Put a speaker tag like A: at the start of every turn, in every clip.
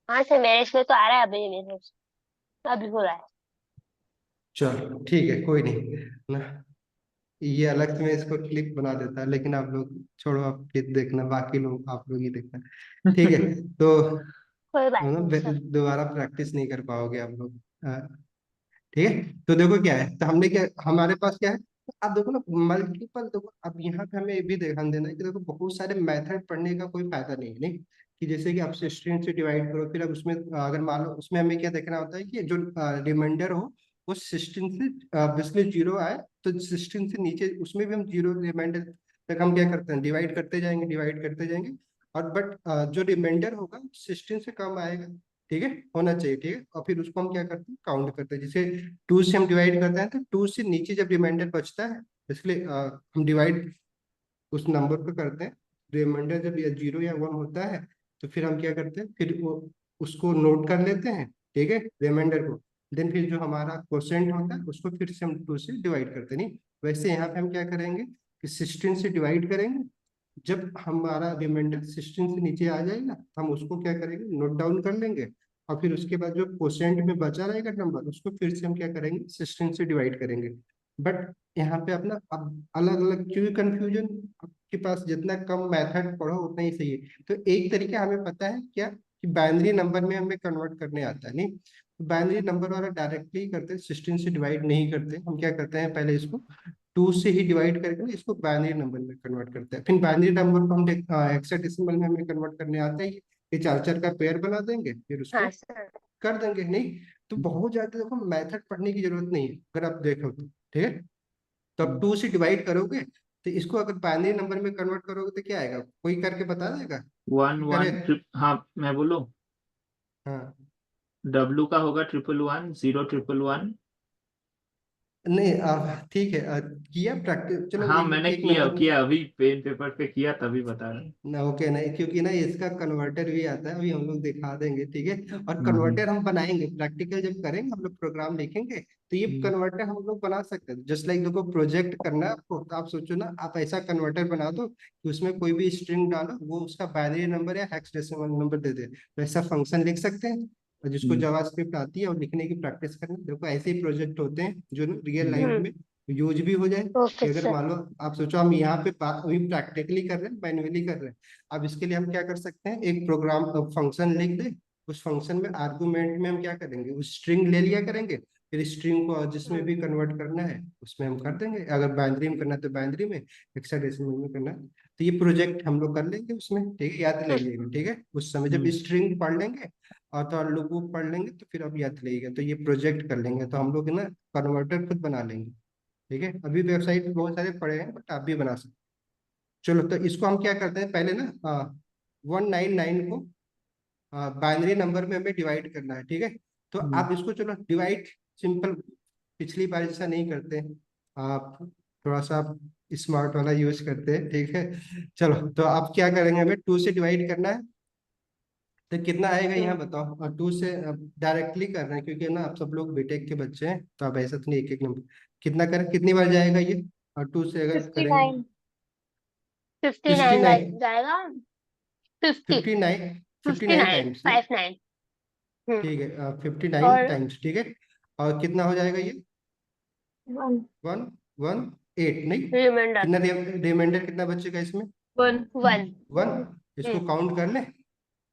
A: हाँ सर, मेरे इसमें तो आ रहा है अभी मैसेज, अभी हो रहा है।
B: चलो ठीक है, कोई नहीं ना। ये अलग से मैं इसको क्लिप बना देता, लेकिन आप लोग छोड़ो, आप क्लिप देखना, बाकी लोग आप लोग ही देखना। ठीक है। तो
A: कोई बात
B: मतलब
A: नहीं सर।
B: दोबारा प्रैक्टिस नहीं कर पाओगे आप लोग। ठीक है। तो देखो क्या है, तो हमने क्या, हमारे पास क्या है, तो आप देखो ना मल्टीपल, देखो अब यहाँ पे हमें ये भी ध्यान देना है कि देखो बहुत सारे मेथड पढ़ने का कोई फायदा नहीं है, नहीं कि जैसे कि आप स्ट्रिंग से डिवाइड करो, फिर अब उसमें अगर मान लो उसमें हमें क्या देखना होता है कि जो रिमाइंडर हो वो 16 से बिस्मिल जीरो आए, तो 16 से नीचे उसमें भी हम जीरो रिमाइंडर तक हम क्या करते हैं, डिवाइड करते जाएंगे, डिवाइड करते जाएंगे। और बट जो रिमाइंडर होगा 16 से कम आएगा, ठीक है, होना चाहिए, ठीक है। और फिर उसको हम क्या करते हैं, काउंट करते हैं। जैसे 2 से हम डिवाइड करते हैं, तो 2 से नीचे जब रिमाइंडर बचता है, इसलिए हम डिवाइड उस नंबर पे करते हैं। रिमाइंडर जब या जीरो या वन होता है, तो फिर हम क्या करते हैं, फिर वो उसको नोट कर लेते हैं, ठीक है, रिमाइंडर को। देन फिर जो हमारा क्वोशेंट होता है उसको फिर से हम 2 से डिवाइड करते हैं। नहीं, वैसे यहाँ पे हम क्या करेंगे कि 16 से डिवाइड करेंगे। जब हमारा रिमाइंडर 16 से नीचे आ जाएगा, हम उसको क्या करेंगे, नोट डाउन कर लेंगे। और फिर उसके बाद जो क्वोशेंट में बचा रहेगा नंबर, उसको फिर से हम क्या करेंगे, 16 से डिवाइड करेंगे। बट यहाँ पे अपना अब अलग अलग क्यों कंफ्यूजन, आपके पास जितना कम मेथड पढ़ो उतना ही सही है। तो एक तरीका हमें पता है क्या, कि बाइनरी नंबर में हमें कन्वर्ट करने आता है, नहीं बाइनरी नंबर वाला डायरेक्टली करते हैं, 16 से डिवाइड नहीं करते, हम क्या करते हैं, पहले इसको 2 से ही डिवाइड करके ना इसको बाइनरी नंबर में कन्वर्ट करते हैं। फिर बाइनरी नंबर को हम हेक्साडेसिमल में हमें कन्वर्ट करने आता है, ये चार चार का पेयर बना देंगे, फिर उसको
A: हाँ सर।
B: कर देंगे। नहीं, तो बहुत ज्यादा देखो मेथड पढ़ने की जरूरत नहीं है अगर आप देखो तो, ठीक है। तो आप 2 से डिवाइड करोगे, तो इसको अगर बाइनरी नंबर में कन्वर्ट करोगे तो क्या आएगा, कोई करके बता देगा
C: वन
B: कि करे।
C: वन हाँ, मैं बोलूँ।
B: हाँ,
C: डब्लू का होगा 111 0 1 1 1।
B: नहीं ठीक है, किया प्रैक्टिस, चलो
C: हाँ,
B: एक
C: मैंने
B: एक
C: किया
B: नंबर।
C: किया अभी पेन पेपर पे किया, तभी बता रहा हूँ।
B: ना ओके, नहीं क्योंकि ना इसका कन्वर्टर भी आता है, अभी हम लोग दिखा देंगे, ठीक है। और
C: हम्म।
B: कन्वर्टर हम बनाएंगे, प्रैक्टिकल जब करेंगे हम लोग प्रोग्राम लिखेंगे, तो ये
C: हम्म।
B: कन्वर्टर हम लोग बना सकते हैं। जस्ट लाइक देखो प्रोजेक्ट करना है आपको, तो आप सोचो ना, आप ऐसा कन्वर्टर बना दो कि उसमें कोई भी स्ट्रिंग डालो, वो उसका बाइनरी नंबर या हेक्साडेसिमल नंबर दे दे, तो ऐसा फंक्शन लिख सकते हैं। और जिसको
C: हम्म।
B: जावास्क्रिप्ट आती है और लिखने की प्रैक्टिस करनी, देखो ऐसे ही प्रोजेक्ट होते हैं जो रियल लाइफ
A: हम्म।
B: में यूज भी हो जाए।
A: ओके
B: कि अगर
A: सर।
B: मान लो आप सोचो हम यहाँ पे बात अभी प्रैक्टिकली कर रहे हैं, मैन्युअली कर रहे हैं। अब इसके लिए हम क्या कर सकते हैं, एक प्रोग्राम फंक्शन लिख दे, उस फंक्शन में आर्गुमेंट में हम क्या करेंगे, उस स्ट्रिंग ले लिया करेंगे, फिर स्ट्रिंग को जिसमें भी कन्वर्ट करना है उसमें हम कर देंगे। अगर बाइनरी में करना है तो बाइनरी में, हेक्साडेसिमल में करना है तो ये प्रोजेक्ट हम लोग कर लेंगे उसमें, ठीक है, याद लगेगा, ठीक है। उस समय जब
C: हम्म।
B: स्ट्रिंग पढ़ लेंगे और तो और लूप वूप पढ़ लेंगे, तो फिर अब याद लगेगा, तो ये प्रोजेक्ट कर लेंगे, तो हम लोग ना कन्वर्टर खुद बना लेंगे, ठीक है। अभी वेबसाइट पे बहुत सारे पड़े हैं, बट आप भी बना सकते। चलो, तो इसको हम क्या करते हैं, पहले ना 199 को बाइनरी नंबर में हमें डिवाइड करना है, ठीक है। तो
C: हम्म।
B: आप इसको चलो डिवाइड सिंपल, पिछली बार जैसा नहीं करते, आप थोड़ा सा स्मार्ट वाला यूज करते हैं, ठीक है। चलो, तो आप क्या करेंगे, हमें 2 से डिवाइड करना है, तो कितना आएगा यहाँ
A: हम्म।
B: बताओ। और 2 से डायरेक्टली कर रहे हैं क्योंकि ना आप सब लोग बीटेक के बच्चे हैं, तो आप ऐसा तो नहीं, एक एक नंबर कितना करें, कितनी बार जाएगा ये, और 2 से अगर
A: फिफ्टी
B: करेंगे।
A: नाइन 59
B: 69,
A: जाएगा। 50।
B: 59, 59
A: 59
B: टाइम्स नहीं,
A: 59।
B: ठीक है, 59
A: और
B: टाइम्स, ठीक है। और कितना हो जाएगा ये,
A: वन
B: 118 नहीं,
A: रिमाइंडर।
B: कितना रिमाइंडर कितना बचेगा इसमें,
A: वन वन।
B: 1। इसको
A: हम्म।
B: काउंट कर ले,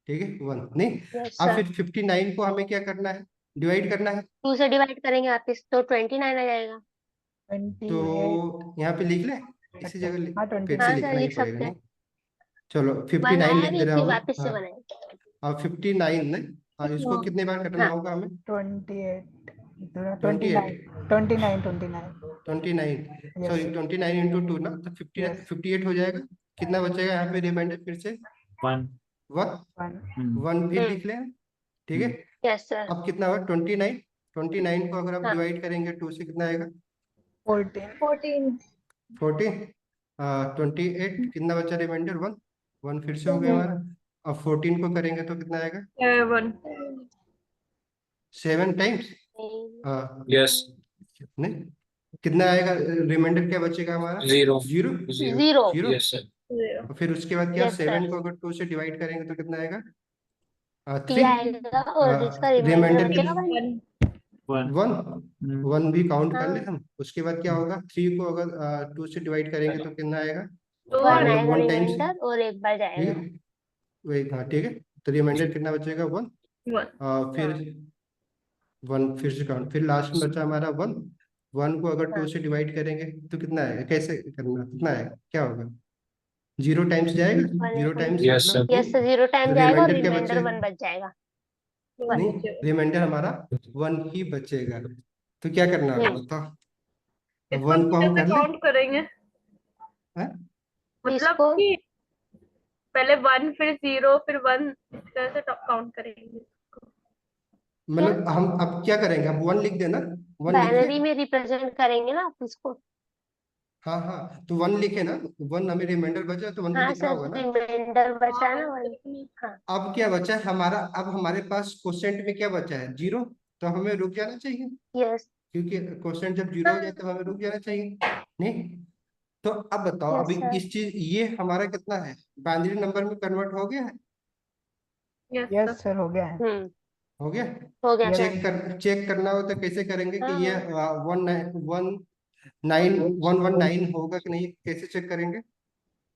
B: ठीक है, 1 नहीं।
A: यस
B: अब
A: सर।
B: फिर 59 को हमें क्या करना है, डिवाइड करना है।
A: 2 से डिवाइड करेंगे वापिस तो 29 आ जाएगा।
D: 28।
B: तो यहाँ पे लिख ले, इसी जगह
D: हाँ,
B: फिर से
D: 29।
A: हाँ सर,
B: लिखना ही
A: लिख
B: पड़ेगा,
A: सकते
B: नहीं।
A: हैं।
B: चलो 59
A: बनाया
B: लिख दे
A: भी
B: रहा
A: फिर
B: हूँ मैं,
A: वापिस से
B: हाँ।
A: बनाए।
B: और 59 नहीं, हाँ, इसको कितने बार करना
A: हाँ।
B: होगा हमें,
D: 28।
B: 28,
D: 29। 29। 29।
B: 29,
D: यस।
B: सॉरी 29 इंटू 2 ना, तो 50,
D: यस।
B: 58 हो जाएगा। कितना बचेगा यहाँ पे रिमाइंडर फिर से,
C: 1।
B: 1,
D: वन।
B: 1 भी
A: हम्म।
B: लिख लें, ठीक है।
C: हम्म।
A: Yes sir.
B: अब कितना हुआ, 29, 29 को अगर आप
A: हाँ।
B: डिवाइड करेंगे 2 से कितना आएगा,
D: 14। 14।
B: 14, 28, कितना बचा रिमाइंडर, 1, 1 फिर से हो गया हमारा। अब 14 को करेंगे तो कितना आएगा,
A: वन
B: 7 टाइम्स,
C: यस।
B: नहीं, कितना आएगा, रिमाइंडर क्या बचेगा हमारा,
C: zero.
B: Zero,
C: zero.
A: Zero.
B: Zero.
C: Yes sir.
B: और फिर उसके बाद क्या,
A: यस
B: 7
A: सर।
B: को अगर 2 से डिवाइड करेंगे तो कितना आएगा, थ्री
A: आएगा और इसका रिमाइंडर
B: रिमाइंडर
A: बचेगा
B: कितना?
A: 1।
C: 1
B: 1 1 भी काउंट कर ले
A: हाँ।
B: हम। उसके बाद क्या होगा, 3 को अगर 2 से डिवाइड करेंगे तो कितना आएगा?
A: 1
B: मतलब
A: आएगा
B: 1 टाइम्स,
A: रिमाइंडर और एक बार
B: ठीक
A: जाएगा।
B: है। वही, हाँ ठीक है। तो रिमाइंडर कितना बचेगा? 1।
E: 1
B: फिर 1 फिर से काउंट, फिर लास्ट में बचा हमारा 1। 1 को अगर 2
A: हाँ।
B: से डिवाइड करेंगे तो कितना आएगा? कैसे करना, कितना आएगा, क्या होगा? 0 टाइम्स जाएगा, 0 टाइम्स
F: Yes, sir.
B: मतलब
A: यस, 0 टाइम
B: तो
A: जाएगा और
B: रिमाइंडर क्या
A: रिमाइंडर
B: बचेगा?
A: 1 बच जाएगा।
B: नहीं, रिमाइंडर हमारा 1 ही बचेगा। तो क्या करना होगा बताओ?
E: इसको
B: 1 को हम
E: कैसे
B: कर ले,
E: काउंट करेंगे?
B: हैं?
E: मतलब
A: इसको
E: कि पहले 1 फिर 0 फिर 1 कैसे काउंट करेंगे?
B: मतलब हम अब क्या करेंगे, अब 1 लिख देना, 1 लिख ले।
A: बाइनरी में रिप्रेजेंट करेंगे ना आप इसको।
B: हाँ हाँ, तो 1 लिखे ना, 1 हमें रिमाइंडर बचा तो 1 तो
A: हाँ
B: लिखना
A: सर,
B: होगा ना।
A: रिमाइंडर बचा ना 1। हाँ।
B: अब क्या बचा है हमारा, अब हमारे पास क्वोशेंट में क्या बचा है? 0। तो हमें रुक जाना चाहिए,
A: यस।
B: क्योंकि क्वोशेंट जब 0 हो जाए तब हमें रुक जाना चाहिए। नहीं, तो अब बताओ,
A: यस
B: अभी
A: सर।
B: इस चीज, ये हमारा कितना है, बाइनरी नंबर में कन्वर्ट हो गया है?
E: Yes
D: yes
E: sir.
D: सर, हो गया है।
B: हो गया।
A: हो गया सर।
B: चेक करना हो तो कैसे करेंगे कि ये
A: हाँ।
B: 19119 होगा कि नहीं, कैसे चेक करेंगे?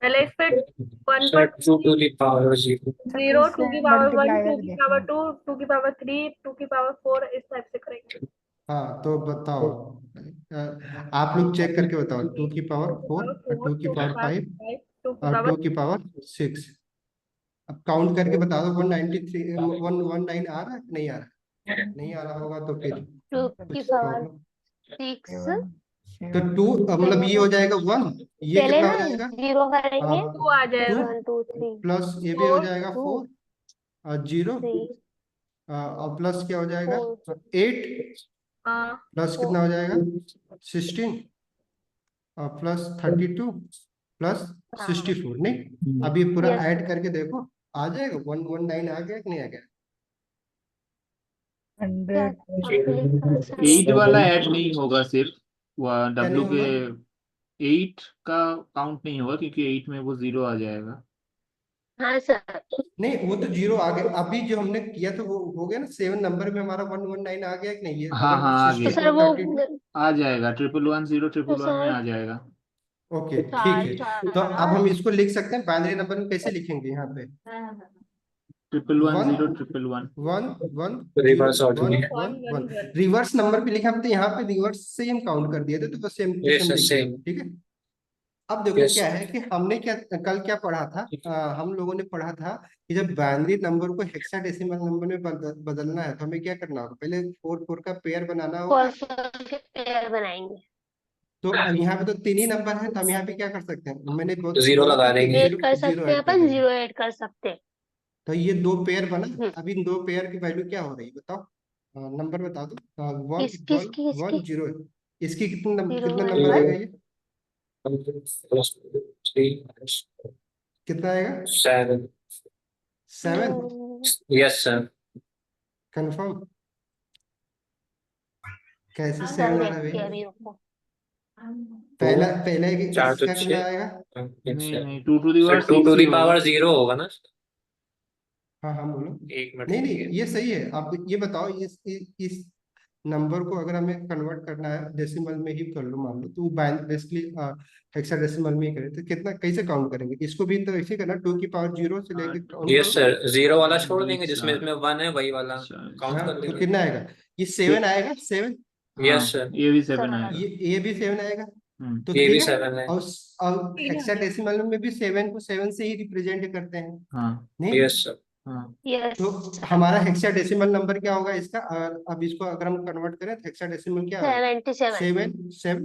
E: पहले इस पे 1
F: Sir,
E: पर
F: 2 to the power 0.
E: 0 2 की पावर 1
D: मल्टीप्लाई
E: 2
D: करके
E: की
D: देखना
E: पावर
D: है।
E: 2 2 की पावर 3 2 की पावर 4 इस टाइप से करेंगे।
B: हाँ तो बताओ, आप लोग चेक करके बताओ, 2 की पावर 4 और 2 की
E: 2 की
B: पावर
E: पावर
B: 5
E: 5 2 की
B: और
E: पावर
B: 2 की पावर 6। अब काउंट करके बता दो, 193 119 आ रहा है कि नहीं आ रहा है? नहीं आ रहा होगा तो फिर
A: 2 की
B: कुछ
A: पावर
B: प्रॉब्लम।
A: 6।
B: तो 2 मतलब ये हो जाएगा 1, ये
A: पहले
B: कितना
A: ना
B: हो जाएगा?
A: 0 करेंगे।
E: 2 आ जाएगा।
A: 1 2 3
B: प्लस ये भी हो जाएगा
A: 2
B: 4 और 0
A: 3
B: और प्लस क्या हो जाएगा?
A: 4
B: 8
E: हाँ
B: प्लस कितना हो जाएगा? 16 और प्लस 32 प्लस
A: हाँ।
B: 64। नहीं, अब ये पूरा
A: यस
B: ऐड
A: सर।
B: करके देखो, आ जाएगा 119 आ गया कि नहीं आ गया?
D: 100
C: 8 वाला ऐड नहीं होगा, सिर्फ
B: क्या नहीं
C: W के
B: होगा?
C: 8 का काउंट नहीं होगा, क्योंकि 8 में वो 0 आ जाएगा।
A: हाँ सर।
B: नहीं, वो तो 0 आ गया, अभी जो हमने किया तो वो हो गया ना, 7 नंबर में हमारा 119 आ गया कि नहीं? ये
C: हाँ
B: अगर
C: हाँ, आ
A: तो
C: गया,
B: 64
A: सर वो
B: 32।
C: आ जाएगा, 111
A: तो
C: 0 111 में
A: सर
C: आ जाएगा।
B: ओके ठीक है।
A: 4
B: तो अब हम इसको लिख सकते हैं, बाइनरी नंबर में कैसे लिखेंगे यहाँ पे?
C: 111
B: 1
C: 0 111।
B: 1 1 0
F: Reverse order
B: 1
F: में है।
B: 1 1 रिवर्स नंबर पे लिखा, हम तो यहाँ पे रिवर्स से ही हम काउंट कर दिए थे, तो बस same to
F: Yes,
B: same
F: sir,
B: लिख दिया,
F: same.
B: ठीक है। अब देखो
F: Yes.
B: क्या है कि हमने क्या कल क्या पढ़ा था, हम लोगों ने पढ़ा था कि जब बाइनरी नंबर को हेक्साडेसिमल नंबर में बदलना है तो हमें क्या करना होगा? पहले 4 4 का पेयर बनाना होगा।
A: 4 के पेयर बनाएंगे।
B: तो अब यहाँ पे तो 3 ही नंबर है, तो हम यहाँ पे क्या कर सकते हैं, मैंने
F: Zero
B: बोला
F: लगा
B: था कि
F: देंगे।
A: ऐड कर
B: 0
A: सकते हैं
B: ऐड कर
A: अपन,
B: देंगे।
A: 0 ऐड कर सकते हैं।
B: तो ये 2 पेयर बना।
A: हम्म।
B: अब इन 2 पेयर की वैल्यू क्या हो रही है बताओ? नंबर बता दो। 1
A: किसकी
B: 1 1
A: किसकी
B: 0। इसकी कितने
A: 0
B: कितना
A: 1
B: नंबर
F: 0
B: आएगा
A: 1
B: ये?
F: plus 3
B: कितना आएगा?
F: 7.
B: 7।
F: Yes, sir.
B: कंफर्म? कैसे
A: सर
B: 7 आ रहा है
A: देखते हैं
B: भाई?
A: अभी रुको।
B: पहला पहले
F: चार तो
B: इसका कितना
F: 6.
B: आएगा?
C: नहीं नहीं, 2 to the
F: sir
C: power
F: 2
C: 6
F: to
C: he
F: the
C: होगा।
F: power 0 होगा ना?
B: हाँ हाँ बोलो।
F: एक मिनट
B: नहीं नहीं,
F: रुकिए।
B: ये सही है। आप ये बताओ, इस नंबर को अगर हमें कन्वर्ट करना है डेसिमल में ही कर लो, मान लो तो बेसिकली हेक्साडेसिमल में ही करें तो कितना, कैसे काउंट करेंगे? इसको भी तो ऐसे करना, 2 की पावर 0 से लेके काउंट
F: यस
B: करो।
F: सर, 0 वाला छोड़
C: एक
F: देंगे जिसमें
C: 4
F: इसमें 1 है, वही वाला
C: 4
F: काउंट
B: हाँ
F: कर
B: तो
F: लेंगे।
B: कितना आएगा? ये 7 आएगा, 7।
F: यस
C: हाँ,
F: सर,
C: ये भी 7
A: सर
C: आएगा।
B: ये भी 7 आएगा। तो
F: ये भी
B: ठीक है।
F: 7 है।
B: और
E: 3 आ गया।
B: हेक्साडेसिमल में भी 7 को 7 से ही रिप्रेजेंट करते हैं।
C: हाँ
B: नहीं,
F: यस सर,
C: हाँ।
A: यस
B: तो हमारा हेक्साडेसिमल नंबर क्या होगा इसका? अब इसको अगर हम कन्वर्ट करें तो हेक्साडेसिमल क्या होगा?
A: 77।
B: 7 7।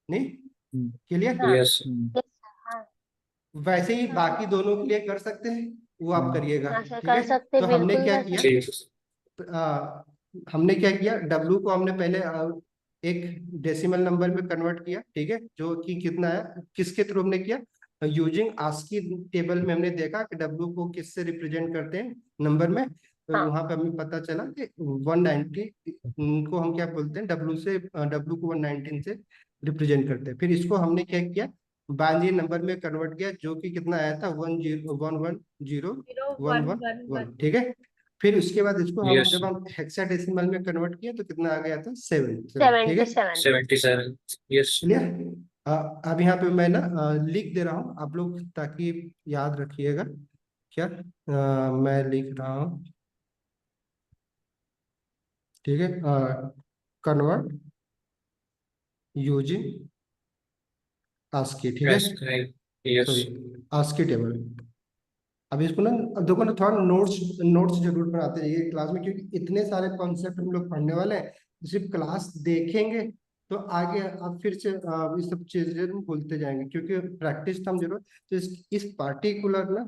B: नहीं,
C: हम्म,
B: क्लियर?
A: हाँ।
F: यस
A: यस हाँ।
B: वैसे ही
A: हाँ।
B: बाकी दोनों के लिए कर सकते हैं, वो आप करिएगा,
A: हाँ सर,
B: ठीक
A: कर
B: है।
A: सकते
B: तो
A: हैं,
B: हमने
A: बिल्कुल
B: क्या
A: कर
B: किया,
A: सकते
F: ठीक।
B: हमने क्या किया, W को हमने पहले एक डेसिमल नंबर में कन्वर्ट किया, ठीक है, जो कि कितना है, किसके थ्रू हमने किया? यूजिंग आस्की टेबल में हमने देखा कि W को किससे रिप्रेजेंट करते हैं नंबर में, तो
A: हाँ।
B: वहां पे हमें पता चला कि 190 को हम क्या बोलते हैं, W को 119 से रिप्रेजेंट करते हैं। फिर इसको हमने क्या किया, बाइनरी नंबर में कन्वर्ट किया, जो कि कितना आया था, 1 0 1 1 0
E: 0
B: 1
E: 1
B: 1
E: 1 1
B: 1, ठीक है। फिर उसके बाद इसको हम
F: यस
B: जब हम हेक्साडेसिमल में कन्वर्ट किए तो कितना आ गया था 7, ठीक
A: 77
B: है,
F: 77 यस
B: क्लियर। अब यहाँ पे मैं ना लिख दे रहा हूँ आप लोग ताकि याद रखिएगा। क्या मैं लिख रहा हूँ, ठीक है, कन्वर्ट यूजिंग आस्की, ठीक है,
F: yes yes
B: sorry, ASCII table. अब इसको ना, अब देखो ना, थोड़ा नोट्स नोट्स जरूर बनाते रहिए क्लास में, क्योंकि इतने सारे कॉन्सेप्ट हम लोग पढ़ने वाले हैं। सिर्फ क्लास देखेंगे तो आगे आप फिर से ये सब चीजें हम भूलते जाएंगे, क्योंकि प्रैक्टिस तो हम जरूर। तो इस पार्टिकुलर ना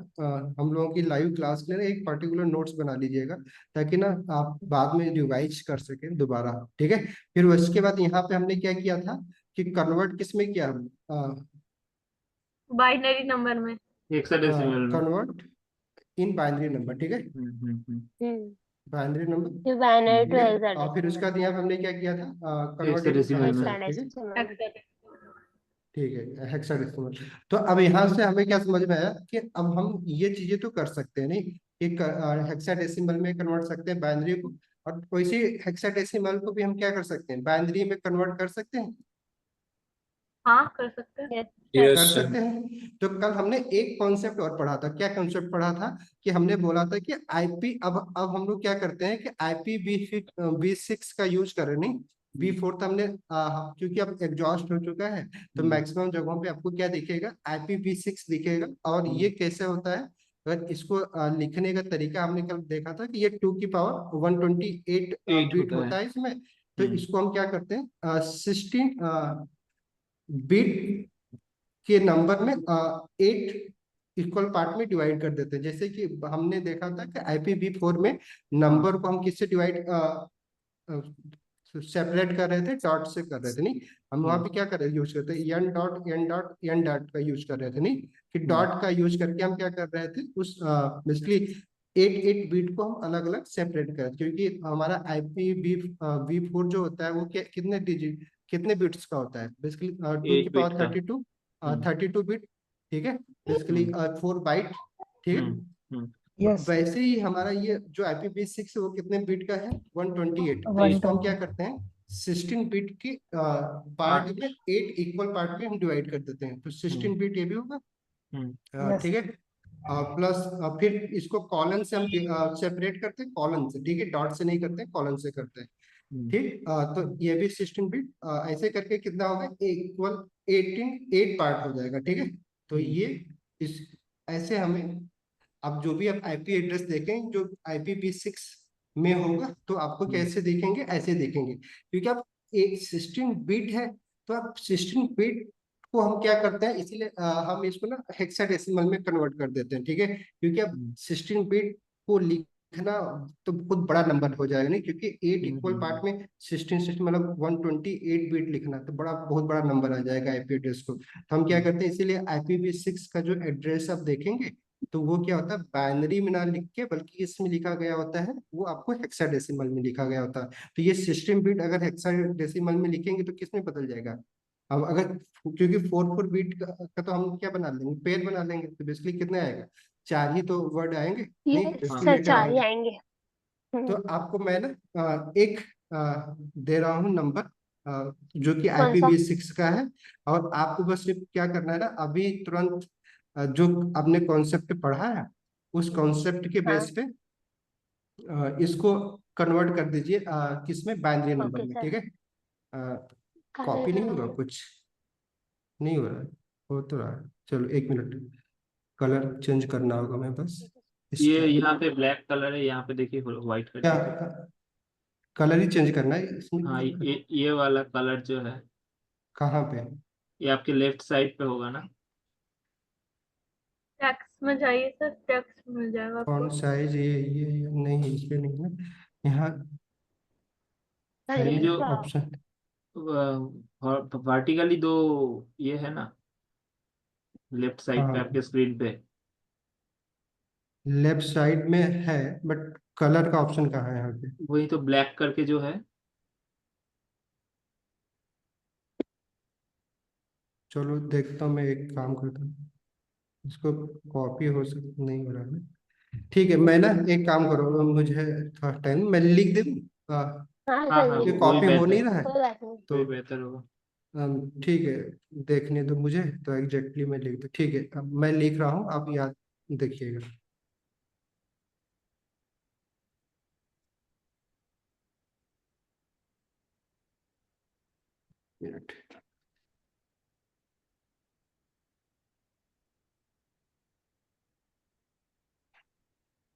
B: हम लोगों की लाइव क्लास के लिए ना एक पार्टिकुलर नोट्स बना लीजिएगा, ताकि ना आप बाद में रिवाइज कर सकें दोबारा, ठीक है। फिर उसके बाद यहाँ पे हमने क्या किया था कि कन्वर्ट किस में किया,
E: बाइनरी नंबर में।
C: हेक्साडेसिमल में।
B: कन्वर्ट इन बाइनरी नंबर, ठीक है,
C: हम्म।
A: हम्म
B: बाइनरी नंबर,
A: ये बाइनरी
B: ठीक
A: टू
B: है। और फिर उसके
A: हेक्साडेसिमल
B: बाद यहाँ पे हमने क्या किया था, कन्वर्ट इन
C: हेक्साडेसिमल में।
B: हेक्सा, ठीक है,
A: हेक्साडेसिमल
B: ठीक है, हेक्साडेसिमल। तो अब यहाँ से हमें क्या समझ में आया कि अब हम ये चीजें तो कर सकते हैं नहीं, कि हेक्साडेसिमल में कन्वर्ट सकते हैं बाइनरी को, और वैसे हेक्साडेसिमल को भी हम क्या कर सकते हैं, बाइनरी में कन्वर्ट कर सकते हैं,
E: हाँ, कर सकते हैं।
A: यस
B: कर
F: यस
B: सकते हैं। तो कल हमने एक कॉन्सेप्ट और पढ़ा था, क्या कॉन्सेप्ट पढ़ा था, कि हमने बोला था कि आईपी, अब हम लोग क्या करते हैं कि आईपी V6 का यूज करें, नहीं V4 तो हमने क्योंकि अब एग्जॉस्ट हो चुका है, तो मैक्सिमम जगहों पे आपको क्या दिखेगा, IPv6 दिखेगा। और ये कैसे होता है, अगर इसको लिखने का तरीका हमने कल देखा था कि ये 2 की पावर 128
C: 8
B: बिट
C: होता है।
B: होता है इसमें। तो इसको हम क्या करते हैं, 16 बिट के नंबर में 8 इक्वल पार्ट में डिवाइड कर देते हैं। जैसे कि हमने देखा था कि IPv4 में नंबर को हम किससे डिवाइड सेपरेट कर रहे थे, डॉट से कर रहे थे, नहीं हम वहां पे क्या कर रहे थे, यूज करते हैं n डॉट का यूज कर रहे थे, नहीं कि डॉट का यूज करके हम क्या कर रहे थे, उस बेसिकली 8 बीट को हम अलग अलग सेपरेट कर, क्योंकि हमारा IPv4 जो होता है वो क्या, कितने डिजिट, कितने बिट्स का होता है, बेसिकली 2 की
C: 8 बिट
B: पावर
C: का।
B: 32,
C: हम्म
B: 32 बिट, ठीक है, बेसिकली
C: हम्म
B: 4 बाइट, ठीक है।
C: हम्म
D: यस
B: वैसे ही हमारा ये जो IPv6 है वो कितने बिट का है, 128। तो इसको हम क्या
D: 120
B: करते हैं, 16 बिट की
C: आठ।
B: पार्ट में 8 इक्वल पार्ट में हम डिवाइड कर देते हैं, तो 16 बिट ये भी होगा,
C: हम्म
D: यस
B: ठीक है। प्लस फिर इसको कॉलन से हम सेपरेट करते हैं, कॉलन से, ठीक है, डॉट से नहीं करते, कॉलन से करते हैं,
C: हम्म
B: ठीक। तो ये भी 16 बिट, ऐसे करके कितना होगा, इक्वल 8 पार्ट हो जाएगा, ठीक है। तो ये इस ऐसे हमें, अब जो भी आप आईपी एड्रेस देखें जो IPv6 में होगा, तो आपको कैसे देखेंगे, ऐसे देखेंगे, क्योंकि आप एक 16 बिट है, तो आप 16 बिट को हम क्या करते हैं, इसीलिए हम इसको ना हेक्साडेसिमल में कन्वर्ट कर देते हैं, ठीक है, क्योंकि अब 16 बिट को लिखना तो बहुत बड़ा नंबर हो जाएगा, नहीं क्योंकि 8 इक्वल पार्ट में 16 मतलब 128 बिट लिखना तो बहुत बड़ा नंबर आ जाएगा आईपी एड्रेस को। तो हम क्या करते हैं, इसीलिए IPv6 का जो एड्रेस आप देखेंगे तो वो क्या होता है, बाइनरी में ना लिख के बल्कि इसमें लिखा गया होता है, वो आपको हेक्साडेसिमल में लिखा गया होता है। तो ये 16 बिट अगर हेक्साडेसिमल में लिखेंगे तो किस में बदल जाएगा, अब अगर, क्योंकि 4 बिट का तो हम क्या बना लेंगे, पेयर बना लेंगे, तो बेसिकली कितने आएगा, 4 ही तो वर्ड आएंगे, नहीं
A: ये
B: बेसिकली
A: सर
B: लेटर
A: 4 ही
B: आएंगे।
A: आएंगे।
B: तो आपको मैं ना एक दे रहा हूँ नंबर, जो कि
A: कौन सा?
B: IPv6 का है, और आपको बस सिर्फ क्या करना है ना, अभी तुरंत जो आपने कॉन्सेप्ट पढ़ा है उस कॉन्सेप्ट के
A: हाँ
B: बेस पे इसको कन्वर्ट कर दीजिए, किसमें, बाइनरी नंबर
A: ओके
B: में,
A: सर
B: ठीक है।
A: कर
B: कॉपी नहीं
A: रहा
B: होगा,
A: हूँ।
B: कुछ नहीं हो रहा है, हो तो रहा है, चलो 1 मिनट, कलर चेंज करना होगा मैं बस
C: ये
B: इसका,
C: यहाँ पे ब्लैक कलर है, यहाँ पे देखिए व्हाइट कर
B: क्या
C: दीजिए।
B: कलर ही चेंज करना है इसमें,
C: हाँ, ये वाला कलर जो है
B: कहाँ पे,
C: ये आपके लेफ्ट साइड पे होगा ना।
E: टेक्स्ट में जाइए सर, टेक्स्ट मिल जाएगा आपको।
B: फॉन्ट साइज, ये नहीं, इस पे नहीं है ना, यहाँ
A: सर
B: है
C: ये
A: ये
C: जो
B: ना
A: क्या?
B: ऑप्शन,
C: वर्टिकली दो ये है ना, लेफ्ट साइड पे
B: हाँ
C: आपके स्क्रीन पे।
B: लेफ्ट साइड में है, बट कलर का ऑप्शन कहाँ है यहाँ पे,
C: वही तो ब्लैक करके जो है।
B: चलो देखता हूँ, मैं एक काम करता हूँ, इसको कॉपी हो सकता नहीं हो रहा है, ठीक है, मैं ना एक काम करो, मुझे थोड़ा टाइम, मैं लिख दूँ। हाँ,
A: हाँ
C: हाँ हाँ,
A: जल्दी,
B: ये
C: वही
B: कॉपी हो
C: बेहतर,
B: नहीं रहा है
A: कोई बात नहीं।
B: तो
C: वही बेहतर होगा।
B: ठीक है, देखने दो मुझे, तो एग्जैक्टली मैं लिख दूँ। ठीक है, अब मैं लिख रहा हूँ, आप याद देखिएगा। मिनट।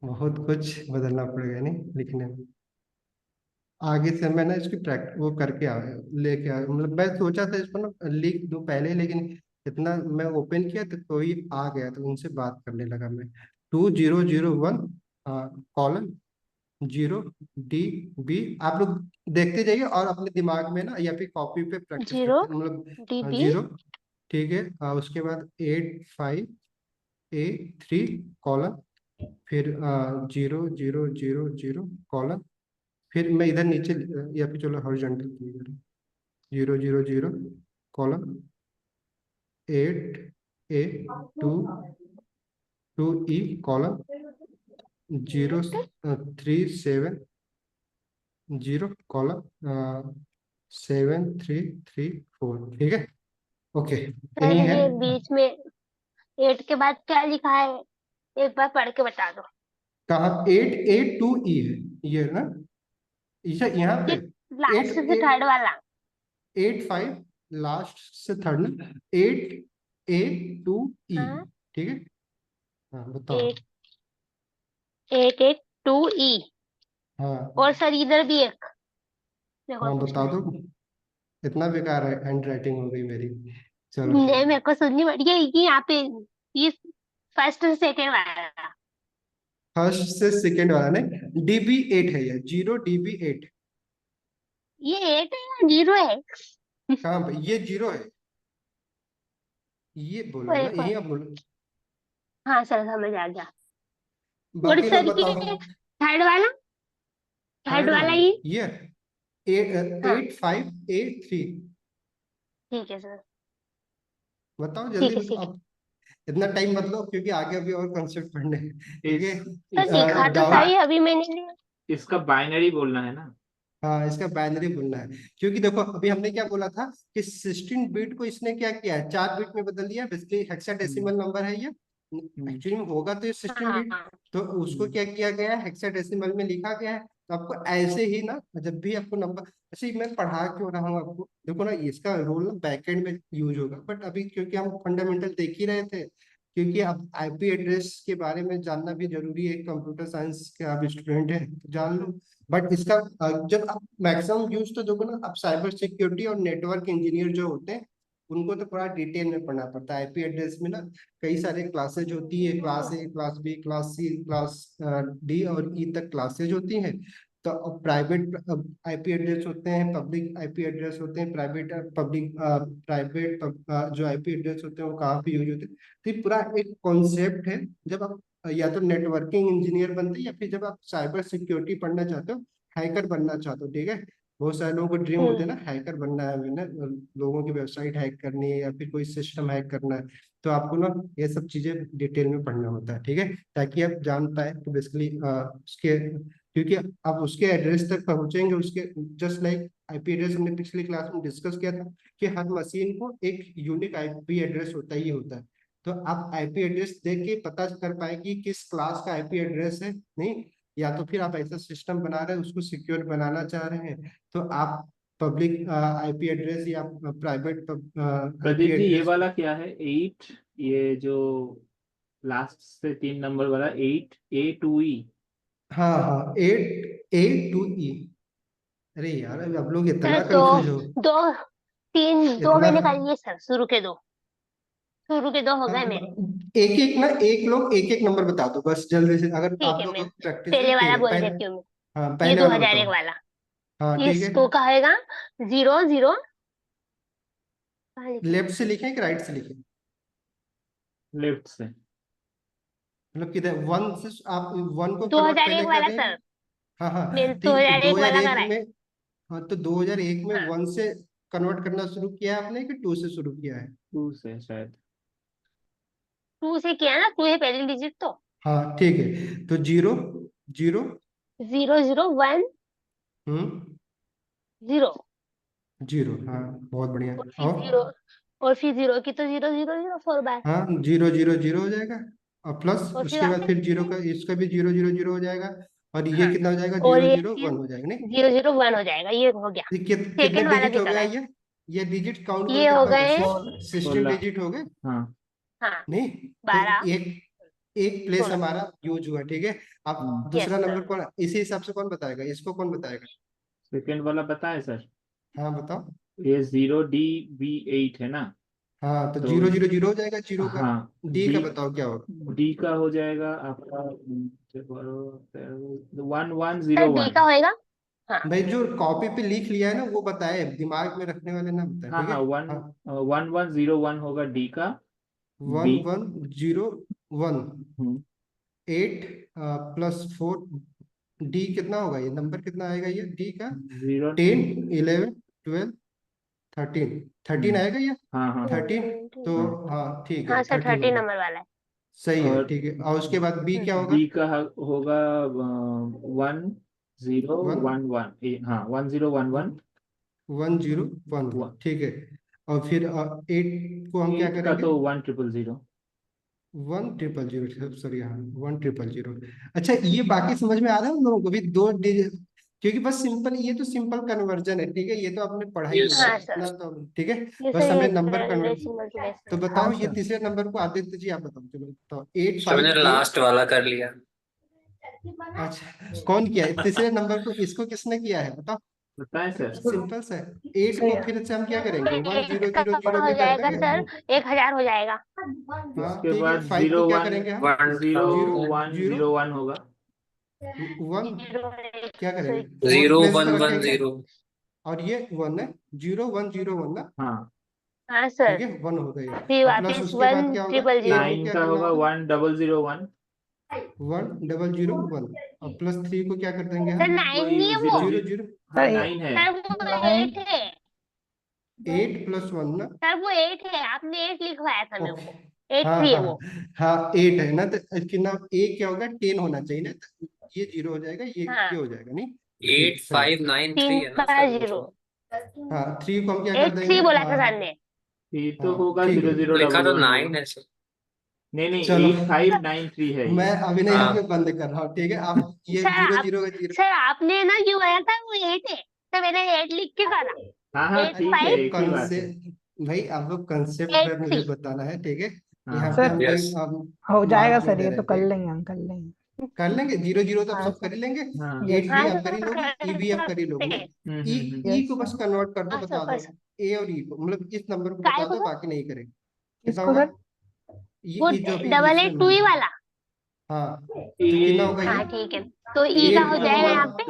B: बहुत कुछ बदलना पड़ेगा नहीं लिखने में। आगे से मैं ना इसकी प्रैक्टिस वो करके आ लेके आ, मतलब मैं सोचा था इसको ना लिख दूं पहले, लेकिन इतना मैं ओपन किया तो कोई आ गया, तो उनसे बात करने लगा मैं। 2001 कॉलन 0 DB। आप लोग देखते जाइए और अपने दिमाग में ना या फिर कॉपी पे प्रैक्टिस
A: जीरो
B: करते, मतलब
A: DB।
B: 0। ठीक है, उसके बाद 85A3 कॉलन, फिर 0 0 0 0 कॉलन, फिर मैं इधर नीचे या फिर चलो हॉरिजॉन्टल की करूँ। 0 0 0 कॉलम 8A2 कॉलम 0 3 7 0 कॉलम 7 3 3 4। ठीक है, ओके,
A: सर
B: यही है।
A: ये बीच में 8 के बाद क्या लिखा है, एक बार पढ़ के बता दो।
B: कहाँ 8A2 है, ये ना, यहाँ पे
A: ये लास्ट
B: एट
A: से थर्ड वाला।
B: 8 5 लास्ट से थर्ड ना, 8A2।
A: हाँ,
B: ठीक है, हाँ बताओ।
A: 8882E।
B: हाँ
A: और सर इधर भी एक मेरे को
B: हाँ बता
A: पूछना है।
B: दो। इतना बेकार है हैंड राइटिंग हो गई मेरी। चलो,
A: नहीं, मेरे को सुननी पड़ी है कि यहाँ पे ये फर्स्ट और सेकेंड वाला।
B: फर्स्ट से सेकंड वाला नहीं, DB8 है ये, 0 DB8।
A: ये 8 है या 0 है?
B: कहाँ पे ये 0 है, ये बोलो
A: और
B: ना,
A: एक
B: यही
A: और।
B: आप बोलो।
A: हाँ सर समझ आ गया। और
B: बाकी लोग
A: सर
B: बताओ।
A: ये थर्ड वाला, थर्ड
B: थर्ड
A: वाला
B: वाला
A: ये।
B: ये
A: हाँ
B: 85A3।
A: ठीक है सर।
B: बताओ जल्दी
A: ठीक है
B: बताओ
A: ठीक है।
B: आप। इतना टाइम मत लो, क्योंकि आगे अभी और कॉन्सेप्ट पढ़ने हैं। ठीक
C: इस
A: सर
C: इसका
A: लिखा तो
B: है,
A: सही अभी मैंने लिया।
C: इसका बाइनरी बोलना है ना।
B: हाँ इसका बाइनरी बोलना है, क्योंकि देखो अभी हमने क्या बोला था कि 16 बिट को इसने क्या किया है, 4 बिट में बदल दिया। बेसिकली
C: हम्म,
B: हेक्साडेसिमल नंबर है ये,
C: हम्म,
B: एक्चुअली में होगा तो ये 16 बिट।
A: हाँ
B: तो उसको
C: हम्म,
B: क्या किया गया है, हेक्साडेसिमल में लिखा गया है। तो आपको ऐसे ही ना, जब भी आपको नंबर, ऐसे ही मैं पढ़ा क्यों रहा हूँ आपको, देखो ना इसका रोल ना बैकएंड में यूज होगा, बट अभी क्योंकि हम फंडामेंटल देख ही रहे थे, क्योंकि अब आईपी एड्रेस के बारे में जानना भी जरूरी है, कंप्यूटर साइंस के आप स्टूडेंट हैं तो जान लो। बट इसका जब आप मैक्सिमम यूज तो देखो ना, अब साइबर सिक्योरिटी और नेटवर्क इंजीनियर जो होते हैं, उनको तो पूरा डिटेल में पढ़ना पड़ता है। आईपी एड्रेस में ना कई सारे क्लासेज होती है, class A, class B, class C, class D और E तक क्लासेज होती हैं। तो प्राइवेट आईपी एड्रेस होते हैं, पब्लिक आईपी एड्रेस होते हैं, प्राइवेट पब्लिक प्राइवेट जो आईपी एड्रेस होते हैं वो कहाँ पे यूज होते हैं। तो ये पूरा एक कॉन्सेप्ट है। जब आप या तो नेटवर्किंग इंजीनियर बनते हैं, या फिर जब आप साइबर सिक्योरिटी पढ़ना चाहते हो, हैकर बनना चाहते हो, ठीक है। बहुत सारे लोगों को ड्रीम होते हैं ना, हैकर बनना है हमें ना, लोगों की वेबसाइट हैक करनी है या फिर कोई सिस्टम हैक करना है। तो आपको ना ये सब चीजें डिटेल में पढ़ना होता है, ठीक है, ताकि आप जान पाए कि बेसिकली उसके, क्योंकि आप उसके एड्रेस तक पहुंचेंगे, उसके जस्ट लाइक आईपी एड्रेस हमने पिछली क्लास में डिस्कस किया था कि हर मशीन को एक यूनिक आईपी एड्रेस होता ही होता है। तो आप आईपी एड्रेस देख के पता कर पाए कि किस क्लास का आईपी एड्रेस है, नहीं, या तो फिर आप ऐसा सिस्टम बना रहे हैं उसको सिक्योर बनाना चाह रहे हैं, तो आप पब्लिक आईपी एड्रेस या प्राइवेट आईपी
C: प्रदीप जी ये
B: एड्रेस।
C: वाला क्या है 8, ये जो लास्ट से 3 नंबर वाला 8A2E।
B: हाँ हाँ 8A2E। अरे यार अभी आप लोग इतना
A: सर दो,
B: कंफ्यूज हो।
A: दो, तीन, दो
B: इतना
A: मैंने कर लिए सर, शुरू के दो, शुरू के दो हो गए मेरे।
B: एक एक ना, एक लोग एक एक नंबर बता दो बस जल्दी से, अगर
A: ठीक
B: आप
A: है,
B: लोग
A: मैं
B: प्रैक्टिस है
A: पहले
B: ठीक
A: वाला
B: है,
A: बोल
B: पहले।
A: देती हूँ
B: हाँ
A: मैं। ये
B: पहले
A: दो
B: वाला
A: हजार
B: बताओ।
A: एक वाला,
B: हाँ
A: ये
B: ठीक है,
A: इसको कहेगा 0 0। कहाँ लिखे?
B: लेफ्ट से लिखें कि राइट से लिखें,
C: लेफ्ट से।
B: मतलब किधर, वन से आप वन को
A: दो
B: कन्वर्ट
A: हजार
B: पहले
A: एक
B: कर
A: वाला
B: रहे हैं।
A: सर,
B: हाँ हाँ,
A: मैंने
B: तो
A: 2001 वाला
B: 2001
A: करा है।
B: में, हाँ तो 2001 में
A: हाँ,
B: 1 से कन्वर्ट करना शुरू किया है आपने कि 2 से शुरू किया है।
C: 2 से शायद।
A: 2 से किया ना, 2 है पहली डिजिट तो।
B: हाँ ठीक है, तो 0 0
A: 0 0 1
B: हम्म
A: 0
B: 0, हाँ बहुत बढ़िया।
A: और फिर
B: और
A: 0 और फिर 0 की तो 0 0 0 4 बार
B: हाँ 0 0 0 हो जाएगा, और प्लस
A: और फिर
B: उसके बाद
A: वापस
B: फिर 0 का, इसका भी 0 0 0 हो जाएगा, और ये
A: हाँ
B: कितना हो जाएगा,
A: और
B: 0
A: ये
B: 0
A: फिर
B: 1 हो जाएगा नहीं।
A: 0 0 1 हो जाएगा, ये हो गया।
B: ये कितने
A: सेकंड वाला
B: डिजिट हो
A: कितना
B: गया
A: है?
B: ये डिजिट काउंट करो
A: ये हो
B: कितना हो
A: गए
B: गया, 16
C: 16।
B: डिजिट हो गए
C: हाँ
B: नहीं। तो
A: 12
B: एक एक प्लेस
A: 16।
B: हमारा यूज हुआ, ठीक है। अब
A: यस
B: दूसरा
A: सर।
B: नंबर कौन, इसी हिसाब से कौन बताएगा, इसको कौन बताएगा?
C: सेकंड वाला पता है सर,
B: हाँ बताओ।
C: ये 0DV8 है ना,
B: हाँ तो
C: तो
B: 0 0 0 हो जाएगा, 0 का।
C: हाँ
B: डी
C: डी
B: का बताओ क्या होगा।
C: डी का हो जाएगा आपका 1101।
A: सर डी का होएगा। हाँ
B: भाई जो कॉपी पे लिख लिया है ना वो बताए, दिमाग में रखने वाले ना बताए,
C: हाँ
B: ठीक
C: हाँ
B: है।
C: वन
B: हाँ
C: 1101 होगा डी का।
B: 1
C: बी
B: 1 0 1 8 +4, डी कितना होगा, ये नंबर कितना आएगा, ये डी का
C: 0।
B: 10 11 12 13 13 आएगा ये,
C: हाँ हाँ
B: 13। तो
C: हाँ।
B: हाँ ठीक है,
A: हाँ सर
B: 13
A: 30
B: होगा,
A: नंबर वाला है।
B: सही है,
C: और
B: ठीक है। और उसके बाद बी क्या होगा,
C: बी का होगा 1011 हाँ 1011।
B: 1 0 1 1, ठीक है। और फिर 8 को हम क्या
C: 8 का
B: करेंगे,
C: तो 1000।
B: 1000, सॉरी हाँ 1000। अच्छा ये बाकी समझ में आ रहा है उन लोगों को भी, दो डिजिट, क्योंकि बस सिंपल, ये तो सिंपल कन्वर्जन है, ठीक है, ये तो आपने पढ़ा ही
F: Yes.
B: होगा
A: हाँ सर
B: इतना तो, ठीक है।
A: ये
B: बस
A: सही
B: हमें
A: है,
B: नंबर कन्वर्ट।
A: डेसिमल टू
B: तो
A: डेसिमल।
B: बताओ
D: हाँ
B: ये
D: सर।
B: तीसरे नंबर को आदित्य जी आप बताओ, चलो बताओ, 8
F: तो मैंने
B: 5 8।
F: लास्ट वाला कर लिया।
B: अच्छा कौन किया है तीसरे नंबर को, इसको किसने किया है बताओ।
C: पता है सर।
B: सिंपल सा है, 8
D: सही
B: को
D: है।
B: फिर से हम क्या करेंगे, 1
A: 8
B: 0
A: का
B: 0 0
A: हो
B: भी कर
A: जाएगा
B: देंगे।
A: सर 1000 हो जाएगा।
B: हाँ
C: उसके
B: ठीक है,
C: बाद
B: 5
C: जीरो
B: को क्या
C: वन
B: करेंगे हम,
F: one
C: zero
B: 0
C: one
B: 0
C: zero one होगा।
B: 1
A: 0
B: क्या करेंगे,
A: 121।
B: 4
F: 0
B: प्लेस
F: 1
B: पे
F: 1
B: रखेंगे,
F: 0।
B: और ये 1 है, 0 1 0 1 ना,
C: हाँ
A: हाँ
B: ठीक
A: सर
B: है 1 हो गई।
A: फिर
B: और प्लस
A: वापिस
B: उसके बाद
A: 1
B: क्या होगा,
A: ट्रिपल
B: ए
A: 0।
B: को
C: 9
B: क्या
C: का
B: करना
C: होगा
B: होगा,
C: 1001।
B: 1 0 0 1, और +3 को क्या कर देंगे
A: सर
B: हम,
A: 9
C: वही
A: नहीं है वो।
B: 0 0
C: हाँ
D: सर
C: 9 है।
A: सर वो
D: 9
A: 8 है।
B: 8 + 1 ना,
A: सर वो 8 है, आपने 8 लिखवाया था मेरे
B: ओके।
A: को। 8
B: हाँ
A: 3 है
B: हाँ
A: वो।
B: हाँ 8 है ना, तो कितना, ए क्या होगा, 10 होना चाहिए ना, तो ये 0 हो जाएगा, ये
A: हाँ
B: हो जाएगा नहीं,
F: 8
B: ठीक सही।
F: 5 9 3
A: 3
F: है ना
A: बार
F: सर वो
A: 0।
F: तो।
B: हाँ 3 को हम क्या कर
A: 8
B: देंगे,
A: 3 बोला था
B: हाँ
A: सर ने।
C: ये तो
B: हाँ
C: होगा
B: ठीक
C: जीरो
B: है।
C: जीरो
F: लिखा
C: डबल
F: तो
C: वन होगा।
F: 9 है सर।
C: नहीं नहीं
B: चलो
C: 8593 है
B: मैं
C: ये।
B: अभिनय यहाँ पे
F: हाँ
B: बंद कर रहा हूँ, ठीक है। आप ये
A: सर
B: 0
A: आप
B: 0 का 0,
A: सर आपने ना क्यों आया था वो 8 है, तो मैंने 8 लिख के करा।
C: हाँ हाँ
A: 8
C: ठीक है,
A: 5
C: एक ही बात है।
B: कंसेप्ट भाई, आप लोग कंसेप्ट
A: 8
B: पे मुझे
A: 3।
B: बताना है, ठीक है।
C: हाँ
B: यहाँ
C: हाँ
B: पे
D: सर
B: हम कोई
F: यस।
D: हो जाएगा
B: मार्क नहीं
D: सर,
B: दे
D: ये
B: रहे
D: तो
B: हैं,
D: कर
B: ठीक
D: लेंगे, हम कर लेंगे।
B: कर लेंगे, 0 0 तो आप
D: हाँ
B: सब कर
D: सर।
B: ही लेंगे।
C: हाँ।
B: 8
D: यस
B: भी
A: हाँ
B: आप कर ही लोगे, ई भी आप कर ही लोगे ना। ई ई
D: यस
B: को बस
D: सर।
B: कन्वर्ट कर दो,
A: हाँ सर
B: बता
A: कर
B: दो,
A: सकते।
B: ए और ई को, मतलब इस नंबर को
A: काय
B: बता
A: को
B: दो,
A: सर?
B: बाकी नहीं करेंगे। कितना
D: किसको
B: होगा,
D: सर?
A: वो
B: ये जो अभी
A: डबल
B: दूसरा
A: 8 2 ही
B: नंबर,
A: वाला।
B: हाँ तो कितना
C: ए
B: होगा ये,
A: हाँ ठीक है, तो ई
C: ए
A: का
B: 8
A: हो
B: को
A: जाएगा
B: नंबर,
A: यहाँ पे।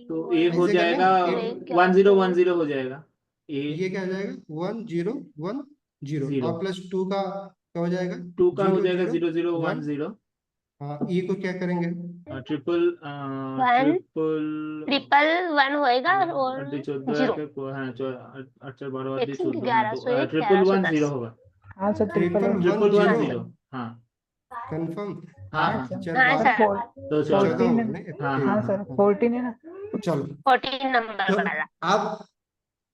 C: तो ए हो
B: ऐसे कर
C: जाएगा
B: लेंगे,
C: वन जीरो वन जीरो हो जाएगा। ए
B: ये क्या हो जाएगा, 1 0 1 0,
C: जीरो
B: और +2 का क्या हो जाएगा,
C: 2 का हो
B: 0
C: जाएगा
B: 0 1।
C: 0010।
B: हाँ ई को क्या करेंगे,
C: ट्रिपल
A: 1
C: ट्रिपल
A: ट्रिपल 1 होएगा और
C: अड्डी 14
A: जीरो।
C: हाँ 8 12
A: एक
C: अड्डी
A: से
C: 14, हाँ
A: 11
C: तो
A: सौ एक
C: ट्रिपल
A: 1110।
C: 10 होगा।
D: हाँ सर, ट्रिपल 1
B: 1
C: ट्रिपल
B: 0
C: 10। हाँ
B: कंफर्म,
C: हाँ हाँ
B: 8 4
A: हाँ
B: 12
A: सर
C: तो 14।
B: 14
D: 14
B: होगा
D: है।
B: नहीं,
C: हाँ
B: ठीक
C: हाँ
D: हाँ
C: हाँ
D: सर
B: हाँ।
D: 14 है ना।
B: चलो
A: 14 नंबर
B: तो
A: वाला।
B: आप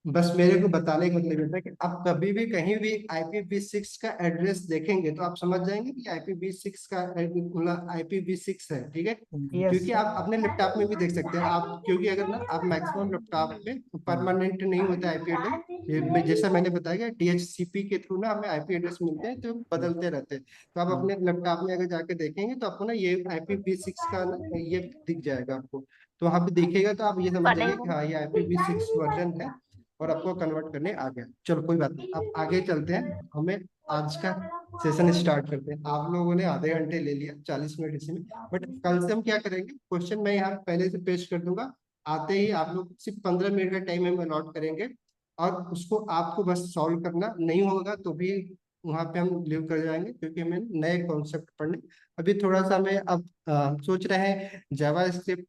B: बस मेरे को बताने का मतलब ये था कि आप कभी भी कहीं भी IPv6 का एड्रेस देखेंगे तो आप समझ जाएंगे कि IPv6 का मतलब IPv6 है, ठीक है।
D: यस
B: क्योंकि
D: सर।
B: आप अपने लैपटॉप में भी देख सकते हैं आप, क्योंकि अगर ना आप मैक्सिमम लैपटॉप में परमानेंट नहीं होता आईपी एड्रेस, जैसा मैंने बताया DHCP के थ्रू ना हमें आईपी एड्रेस मिलते हैं, तो बदलते रहते हैं। तो आप अपने लैपटॉप में अगर जाके देखेंगे तो आपको ना ये IPv6 का ना ये दिख जाएगा आपको, तो वहाँ पे देखिएगा तो आप ये समझ जाइए कि हाँ ये IPv6 वर्जन है, और आपको कन्वर्ट करने आ गया। चलो कोई बात नहीं, अब आगे चलते हैं, हमें आज का सेशन स्टार्ट करते हैं। आप लोगों ने आधे घंटे ले लिया, 40 मिनट इसी में, बट कल से हम क्या करेंगे, क्वेश्चन मैं यहाँ पहले से पेश कर दूंगा, आते ही आप लोग सिर्फ 15 मिनट का टाइम हम अलॉट करेंगे, और उसको आपको बस सॉल्व करना, नहीं होगा तो भी वहाँ पे हम लीव कर जाएंगे, क्योंकि हमें नए कॉन्सेप्ट पढ़ने। अभी थोड़ा सा मैं अब सोच रहे हैं जावास्क्रिप्ट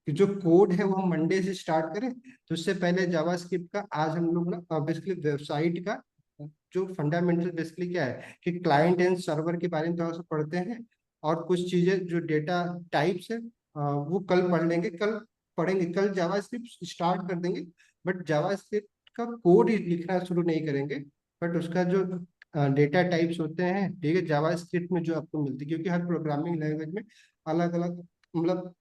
B: कि जो कोड है वो हम मंडे से स्टार्ट करें, तो उससे पहले जावास्क्रिप्ट का आज हम लोग ना बेसिकली वेबसाइट का जो फंडामेंटल बेसिकली क्या है कि क्लाइंट एंड सर्वर के बारे में थोड़ा सा पढ़ते हैं, और कुछ चीजें जो डेटा टाइप्स है वो कल पढ़ लेंगे, कल पढ़ेंगे, कल जावास्क्रिप्ट स्टार्ट कर देंगे, बट जावास्क्रिप्ट का कोड लिखना शुरू नहीं करेंगे, बट उसका जो डेटा टाइप्स होते हैं, ठीक है, जावास्क्रिप्ट में जो आपको मिलती है, क्योंकि हर प्रोग्रामिंग लैंग्वेज में अलग अलग, मतलब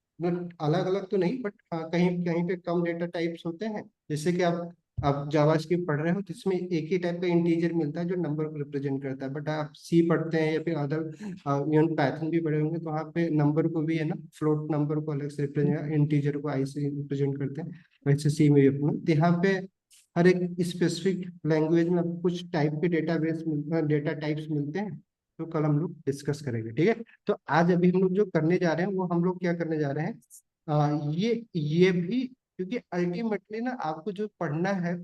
B: अलग अलग तो नहीं, बट कहीं कहीं पे कम डेटा टाइप्स होते हैं। जैसे कि आप जावास्क्रिप्ट पढ़ रहे हो तो इसमें एक ही टाइप का इंटीजर मिलता है जो नंबर को रिप्रेजेंट करता है, बट आप सी पढ़ते हैं या फिर अदर इवन पाइथन भी पढ़े होंगे तो वहाँ पे नंबर को भी है ना, फ्लोट नंबर को अलग से रिप्रेजेंट, इंटीजर को आई से रिप्रेजेंट करते हैं, वैसे सी में भी अपना। तो यहाँ पे हर एक स्पेसिफिक लैंग्वेज में आपको कुछ टाइप के डेटा टाइप्स मिलते हैं, तो कल हम लोग डिस्कस करेंगे, ठीक है। तो आज अभी हम लोग जो करने जा रहे हैं वो हम लोग क्या करने जा रहे हैं, ये भी, क्योंकि अल्टीमेटली ना आपको जो पढ़ना है,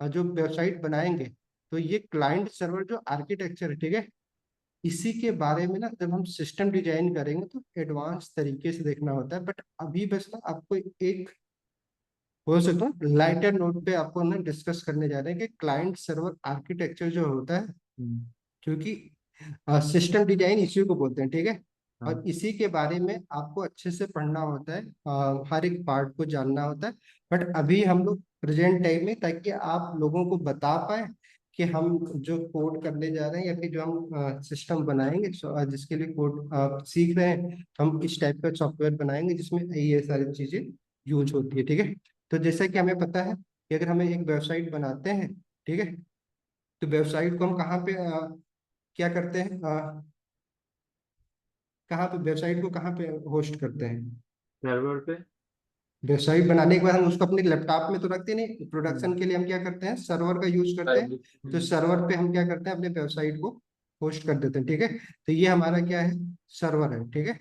B: जो वेबसाइट बनाएंगे, तो ये क्लाइंट सर्वर जो आर्किटेक्चर है, ठीक है, इसी के बारे में ना जब हम सिस्टम डिजाइन करेंगे तो एडवांस तरीके से देखना होता है, बट अभी बस ना आपको एक हो सकता है लाइटर नोट पे आपको ना डिस्कस करने जा रहे हैं कि क्लाइंट सर्वर आर्किटेक्चर जो होता है, क्योंकि सिस्टम डिजाइन इसी को बोलते हैं, ठीक है, और इसी के बारे में आपको अच्छे से पढ़ना होता है, हर एक पार्ट को जानना होता है, बट अभी हम लोग प्रेजेंट टाइम में, ताकि आप लोगों को बता पाए कि हम जो कोड करने जा रहे हैं या फिर जो हम सिस्टम बनाएंगे, जिसके लिए कोड सीख रहे हैं, तो हम इस टाइप का सॉफ्टवेयर बनाएंगे जिसमें ये सारी चीजें यूज होती है, ठीक है। तो जैसा कि हमें पता है कि अगर हमें एक वेबसाइट बनाते हैं, ठीक है, तो वेबसाइट को हम कहाँ पे क्या करते हैं, कहाँ पे वेबसाइट को कहाँ पे होस्ट करते हैं,
C: सर्वर पे।
B: वेबसाइट बनाने के बाद हम उसको अपने लैपटॉप में तो रखते नहीं, प्रोडक्शन के लिए हम क्या करते हैं, सर्वर का यूज करते हैं, तो सर्वर पे हम क्या करते हैं, अपने वेबसाइट को होस्ट कर देते हैं, ठीक है। तो ये हमारा क्या है, सर्वर है, ठीक है।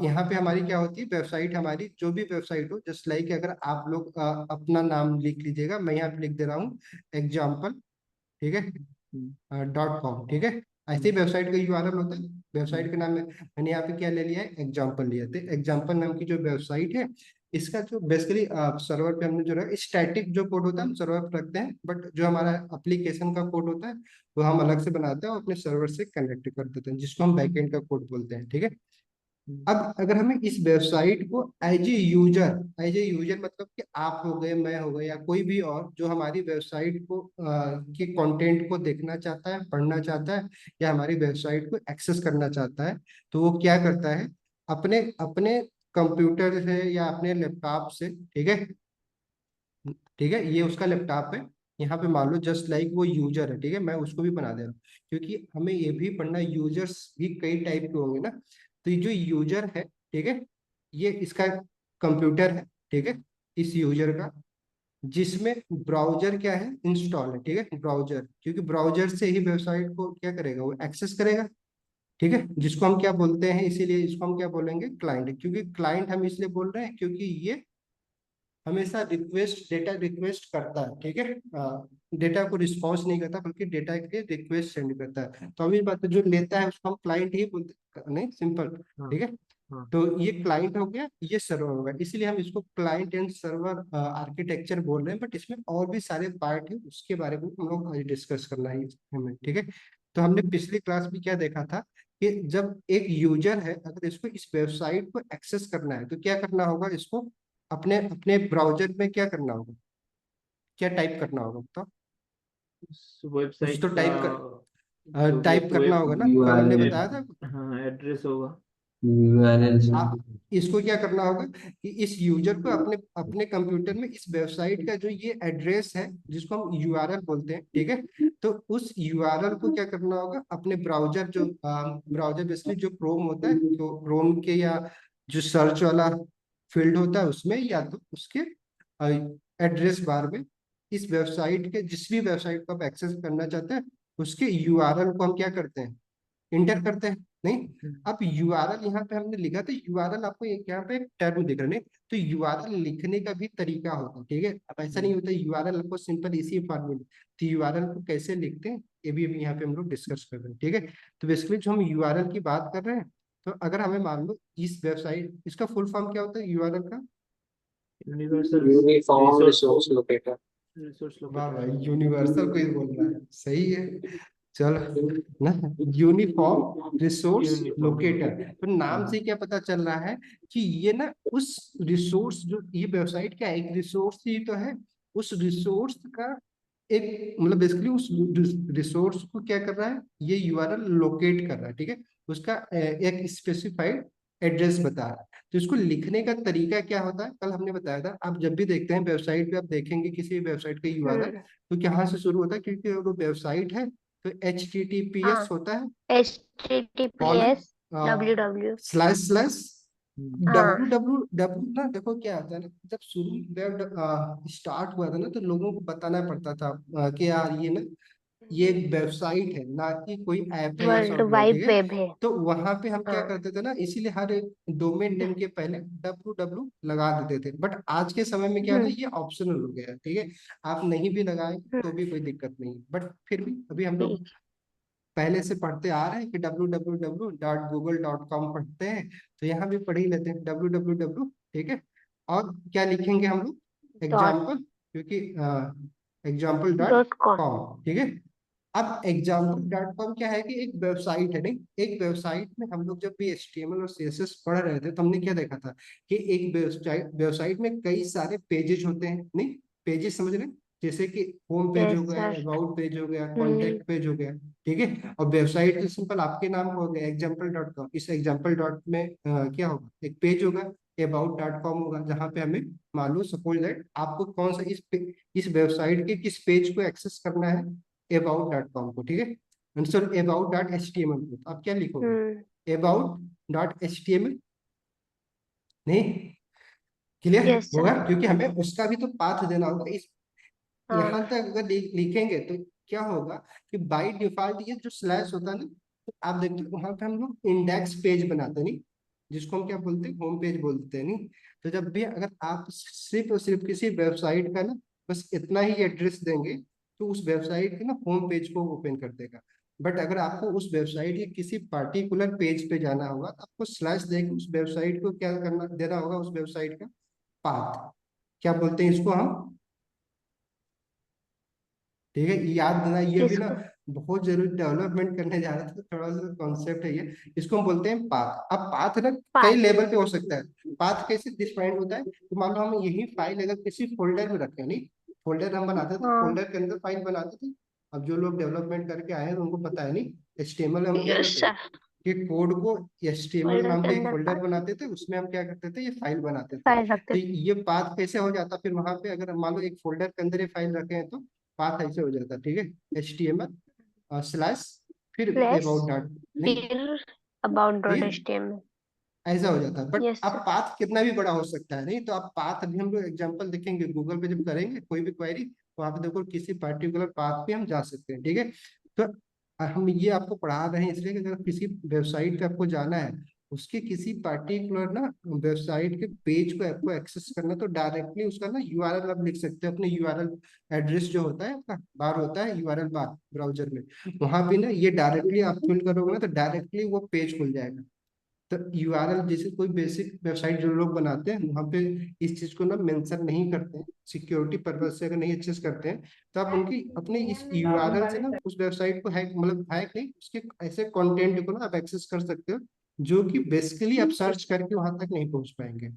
B: यहाँ पे हमारी क्या होती है, वेबसाइट, हमारी जो भी वेबसाइट हो, जस्ट लाइक अगर आप लोग अपना नाम लिख लीजिएगा, मैं यहाँ पे लिख दे रहा हूँ एग्जाम्पल, ठीक है, .com, ठीक है, ऐसे ही वेबसाइट का यूआरएल होता है, वेबसाइट का नाम मैंने यहाँ पे क्या ले लिया है, एग्जाम्पल लिया, तो एग्जाम्पल नाम की जो वेबसाइट है, इसका जो बेसिकली सर्वर पे हमने जो है स्टैटिक जो कोड होता है हम सर्वर पे रखते हैं, बट जो हमारा एप्लीकेशन का कोड होता है वो हम अलग से बनाते हैं और अपने सर्वर से कनेक्ट कर देते हैं, जिसको हम बैकएंड का कोड बोलते हैं, ठीक है। अब अगर हमें इस वेबसाइट को एज ए यूजर मतलब कि आप हो गए, मैं हो गए, या कोई भी और जो हमारी वेबसाइट को के कंटेंट को देखना चाहता है, पढ़ना चाहता है, या हमारी वेबसाइट को एक्सेस करना चाहता है, तो वो क्या करता है, अपने अपने कंप्यूटर से या अपने लैपटॉप से, ठीक है, ठीक है, ये उसका लैपटॉप है, यहाँ पे मान लो जस्ट लाइक वो यूजर है, ठीक है, मैं उसको भी बना दे रहा हूँ, क्योंकि हमें ये भी पढ़ना, यूजर्स भी कई टाइप के होंगे ना, तो ये जो यूजर है, ठीक है, ये इसका कंप्यूटर है, ठीक है, इस यूजर का, जिसमें ब्राउजर क्या है, इंस्टॉल है, ठीक है, ब्राउजर, क्योंकि ब्राउजर से ही वेबसाइट को क्या करेगा, वो एक्सेस करेगा, ठीक है, जिसको हम क्या बोलते हैं, इसीलिए इसको हम क्या बोलेंगे, क्लाइंट, क्योंकि क्लाइंट हम इसलिए बोल रहे हैं क्योंकि ये हमेशा डेटा रिक्वेस्ट करता है, ठीक है, डेटा को रिस्पॉन्स नहीं करता, बल्कि डेटा के रिक्वेस्ट सेंड करता है, तो अभी बात जो लेता है उसको हम क्लाइंट ही बोलते, नहीं, सिंपल, ठीक है। तो ये क्लाइंट हो गया, ये सर्वर हो गया, इसीलिए हम इसको क्लाइंट एंड सर्वर आर्किटेक्चर बोल रहे हैं, बट इसमें और भी सारे पार्ट है, उसके बारे में हम लोग आज डिस्कस करना है हमें, ठीक है। तो हमने पिछली क्लास में क्या देखा था कि जब एक यूजर है, अगर इसको इस वेबसाइट को एक्सेस करना है तो क्या करना होगा, इसको अपने अपने ब्राउजर में क्या करना होगा, क्या टाइप करना होगा, तो
C: वेबसाइट
B: तो
C: का
B: टाइप करना होगा ना, कल हमने बताया था।
C: हाँ, एड्रेस होगा।
B: इसको क्या करना होगा कि इस यूजर को अपने अपने कंप्यूटर में इस वेबसाइट का जो ये एड्रेस है, जिसको हम यूआरएल बोलते हैं, ठीक है, तो उस यूआरएल को क्या करना होगा, अपने ब्राउजर, जो ब्राउजर बेसिकली जो क्रोम होता है, तो क्रोम के या जो सर्च वाला फील्ड होता है उसमें, या तो उसके एड्रेस बार में, इस वेबसाइट के, जिस भी वेबसाइट को आप एक्सेस करना चाहते हैं, उसके यूआरएल को हम क्या करते हैं, इंटर करते हैं, नहीं। अब यूआरएल यहाँ पे हमने लिखा था, यूआरएल आपको यहाँ पे एक टर्म दिख रहा है, नहीं, तो यूआरएल लिखने का भी तरीका होता है, ठीक है, अब ऐसा नहीं होता यूआरएल आपको सिंपल इसी फॉर्मेट, तो यूआरएल को कैसे लिखते हैं ये भी अभी यहाँ पे हम लोग डिस्कस कर रहे हैं, ठीक है। तो बेसिकली जो हम यूआरएल की बात कर रहे हैं, तो अगर हमें मान लो इस वेबसाइट, इसका फुल फॉर्म क्या होता है यूआरएल का,
F: यूनिफॉर्म रिसोर्स लोकेटर।
C: रिसोर्स
B: वाह
C: लोकेटर।
B: भाई, यूनिवर्सल कोई बोल रहा है, सही है। चलो ना, यूनिफॉर्म रिसोर्स
C: यूनिफॉर्म
B: लोकेटर। तो नाम से क्या पता चल रहा है कि ये ना उस रिसोर्स, जो ये वेबसाइट क्या है, एक रिसोर्स ही तो है। उस रिसोर्स का एक मतलब बेसिकली उस रिसोर्स को क्या कर रहा है, ये यूआरएल लोकेट कर रहा है, ठीक है। उसका एक स्पेसिफाइड एड्रेस बता रहा है। तो इसको लिखने का तरीका क्या होता है, कल हमने बताया था। आप जब भी देखते हैं वेबसाइट पे, आप देखेंगे किसी वेबसाइट का यूआरएल,
A: हम्म।
B: तो कहाँ से शुरू होता है, क्योंकि वो वेबसाइट है तो
A: हाँ,
B: HTTPS होता है, colon
A: HTTPS www।
B: Slash slash
A: हाँ।
B: www ना। देखो क्या होता है ना, जब शुरू वेब स्टार्ट हुआ था ना, तो लोगों को बताना पड़ता था कि यार ये ना, ये एक वेबसाइट है, ना कि कोई ऐप है या
A: वर्ल्ड
B: सॉफ्टवेयर, ठीक
A: वाइड
B: है।
A: वेब है।
B: तो वहां पे हम क्या
A: हाँ।
B: करते थे ना, इसीलिए हर डोमेन नेम के पहले www लगा देते थे। बट आज के समय में क्या है ना,
A: हम्म।
B: ये ऑप्शनल हो गया है, ठीक है। आप नहीं भी लगाए तो
A: हम्म।
B: भी कोई दिक्कत नहीं, बट फिर भी अभी हम लोग
A: ठीक।
B: पहले से पढ़ते आ रहे हैं कि www.google.com पढ़ते हैं, तो यहाँ भी पढ़ ही लेते हैं www, ठीक है। और क्या लिखेंगे हम लोग,
A: डॉट
B: एग्जाम्पल, क्योंकि example dot
A: dot com.
B: Com ठीक है। अब example.com क्या है, कि एक वेबसाइट है, नहीं, एक वेबसाइट में हम लोग जब भी HTML और CSS पढ़ रहे थे, तो हमने क्या देखा था कि एक वेबसाइट में कई सारे पेजेस होते हैं, नहीं, पेजेस समझ रहे हैं? जैसे कि होम पेज
A: यस
B: हो गया,
A: सर।
B: अबाउट पेज हो गया,
A: हम्म।
B: कॉन्टेक्ट पेज हो गया, ठीक है। और वेबसाइट तो सिंपल आपके नाम का हो गया example.com। इस एग्जाम्पल डॉट में क्या होगा, एक पेज होगा, about.com होगा, जहाँ पे हमें मालूम सपोज दैट आपको कौन सा इस वेबसाइट के किस पेज को एक्सेस करना है, about.com को, ठीक है। सॉरी, about.html को। तो आप क्या
A: हम्म।
B: लिखोगे, about.html, नहीं, क्लियर
A: यस
B: होगा,
A: सर।
B: क्योंकि हमें उसका भी तो पाथ देना होगा। इस
A: हाँ।
B: यहाँ तक अगर लिखेंगे तो क्या होगा कि बाय डिफॉल्ट ये जो स्लैश होता है ना, तो आप देखते हो वहां पे हम लोग इंडेक्स पेज बनाते हैं, नहीं, जिसको हम क्या बोलते हैं, होम पेज बोलते हैं, नहीं। तो जब भी अगर आप सिर्फ और सिर्फ किसी वेबसाइट का ना बस इतना ही एड्रेस देंगे, तो उस वेबसाइट के ना होम पेज को ओपन कर देगा। बट अगर आपको उस वेबसाइट के किसी पार्टिकुलर पेज पे जाना होगा, तो आपको स्लैश देके उस वेबसाइट को क्या करना देना होगा, उस वेबसाइट का पाथ, क्या बोलते हैं इसको हम, ठीक है। याद देना, ये भी ना
A: किसको?
B: बहुत जरूरी, डेवलपमेंट करने जा रहे थे, तो थोड़ा सा कॉन्सेप्ट है ये। इसको हम बोलते हैं पाथ। अब पाथ ना कई
A: पाथ।
B: लेवल पे हो सकता है। पाथ कैसे डिफाइंड होता है, तो मान लो हम यही फाइल अगर किसी फोल्डर में रखें, नहीं, फोल्डर हम बनाते थे,
A: हाँ।
B: फोल्डर के अंदर फाइल बनाते थे। अब जो लोग डेवलपमेंट करके आए हैं उनको पता है, नहीं, HTML हम क्या
A: यस
B: करते थे
A: सर।
B: कि कोड को HTML
A: फोल्डर
B: नाम
A: के
B: का एक
A: अंदर
B: फोल्डर बनाते थे, उसमें हम क्या करते थे, ये फाइल बनाते थे।
A: फाइल रखते
B: तो
A: थे।
B: ये पाथ कैसे हो जाता, फिर वहां पे अगर मान लो एक फोल्डर के अंदर ये फाइल रखे हैं, तो पाथ ऐसे हो जाता, ठीक है, HTML स्लैश फिर
A: प्लस
B: अबाउट डॉट, नहीं,
A: फिर अबाउट
B: ठीक
A: डॉट
B: है,
A: HTML।
B: ऐसा हो जाता है। बट
A: यस
B: अब
A: सर।
B: पाथ कितना भी बड़ा हो सकता है, नहीं, तो आप पाथ अभी हम लोग एग्जांपल देखेंगे गूगल पे, जब करेंगे कोई भी क्वेरी, तो आप देखो किसी पर्टिकुलर पाथ पे हम जा सकते हैं, ठीक है। तो हम ये आपको पढ़ा रहे हैं इसलिए कि अगर किसी वेबसाइट पे आपको जाना है, उसके किसी पर्टिकुलर ना वेबसाइट के पेज को आपको एक्सेस करना, तो डायरेक्टली उसका ना यूआरएल आप लिख सकते हैं, अपने यूआरएल एड्रेस जो होता है आपका बार होता है, यूआरएल बार ब्राउजर में, वहां पे ना ये डायरेक्टली आप फिल करोगे ना, तो डायरेक्टली वो पेज खुल जाएगा। तो यूआरएल जैसे कोई बेसिक वेबसाइट जो लोग बनाते हैं, वहाँ पे इस चीज को ना मेंशन नहीं करते हैं, सिक्योरिटी पर्पज से अगर नहीं एक्सेस करते हैं, तो आप उनकी अपने इस यूआरएल से ना उस वेबसाइट को हैक, मतलब हैक नहीं, उसके ऐसे कंटेंट को ना आप एक्सेस कर सकते हो, जो कि बेसिकली आप सर्च करके वहां तक नहीं पहुंच पाएंगे,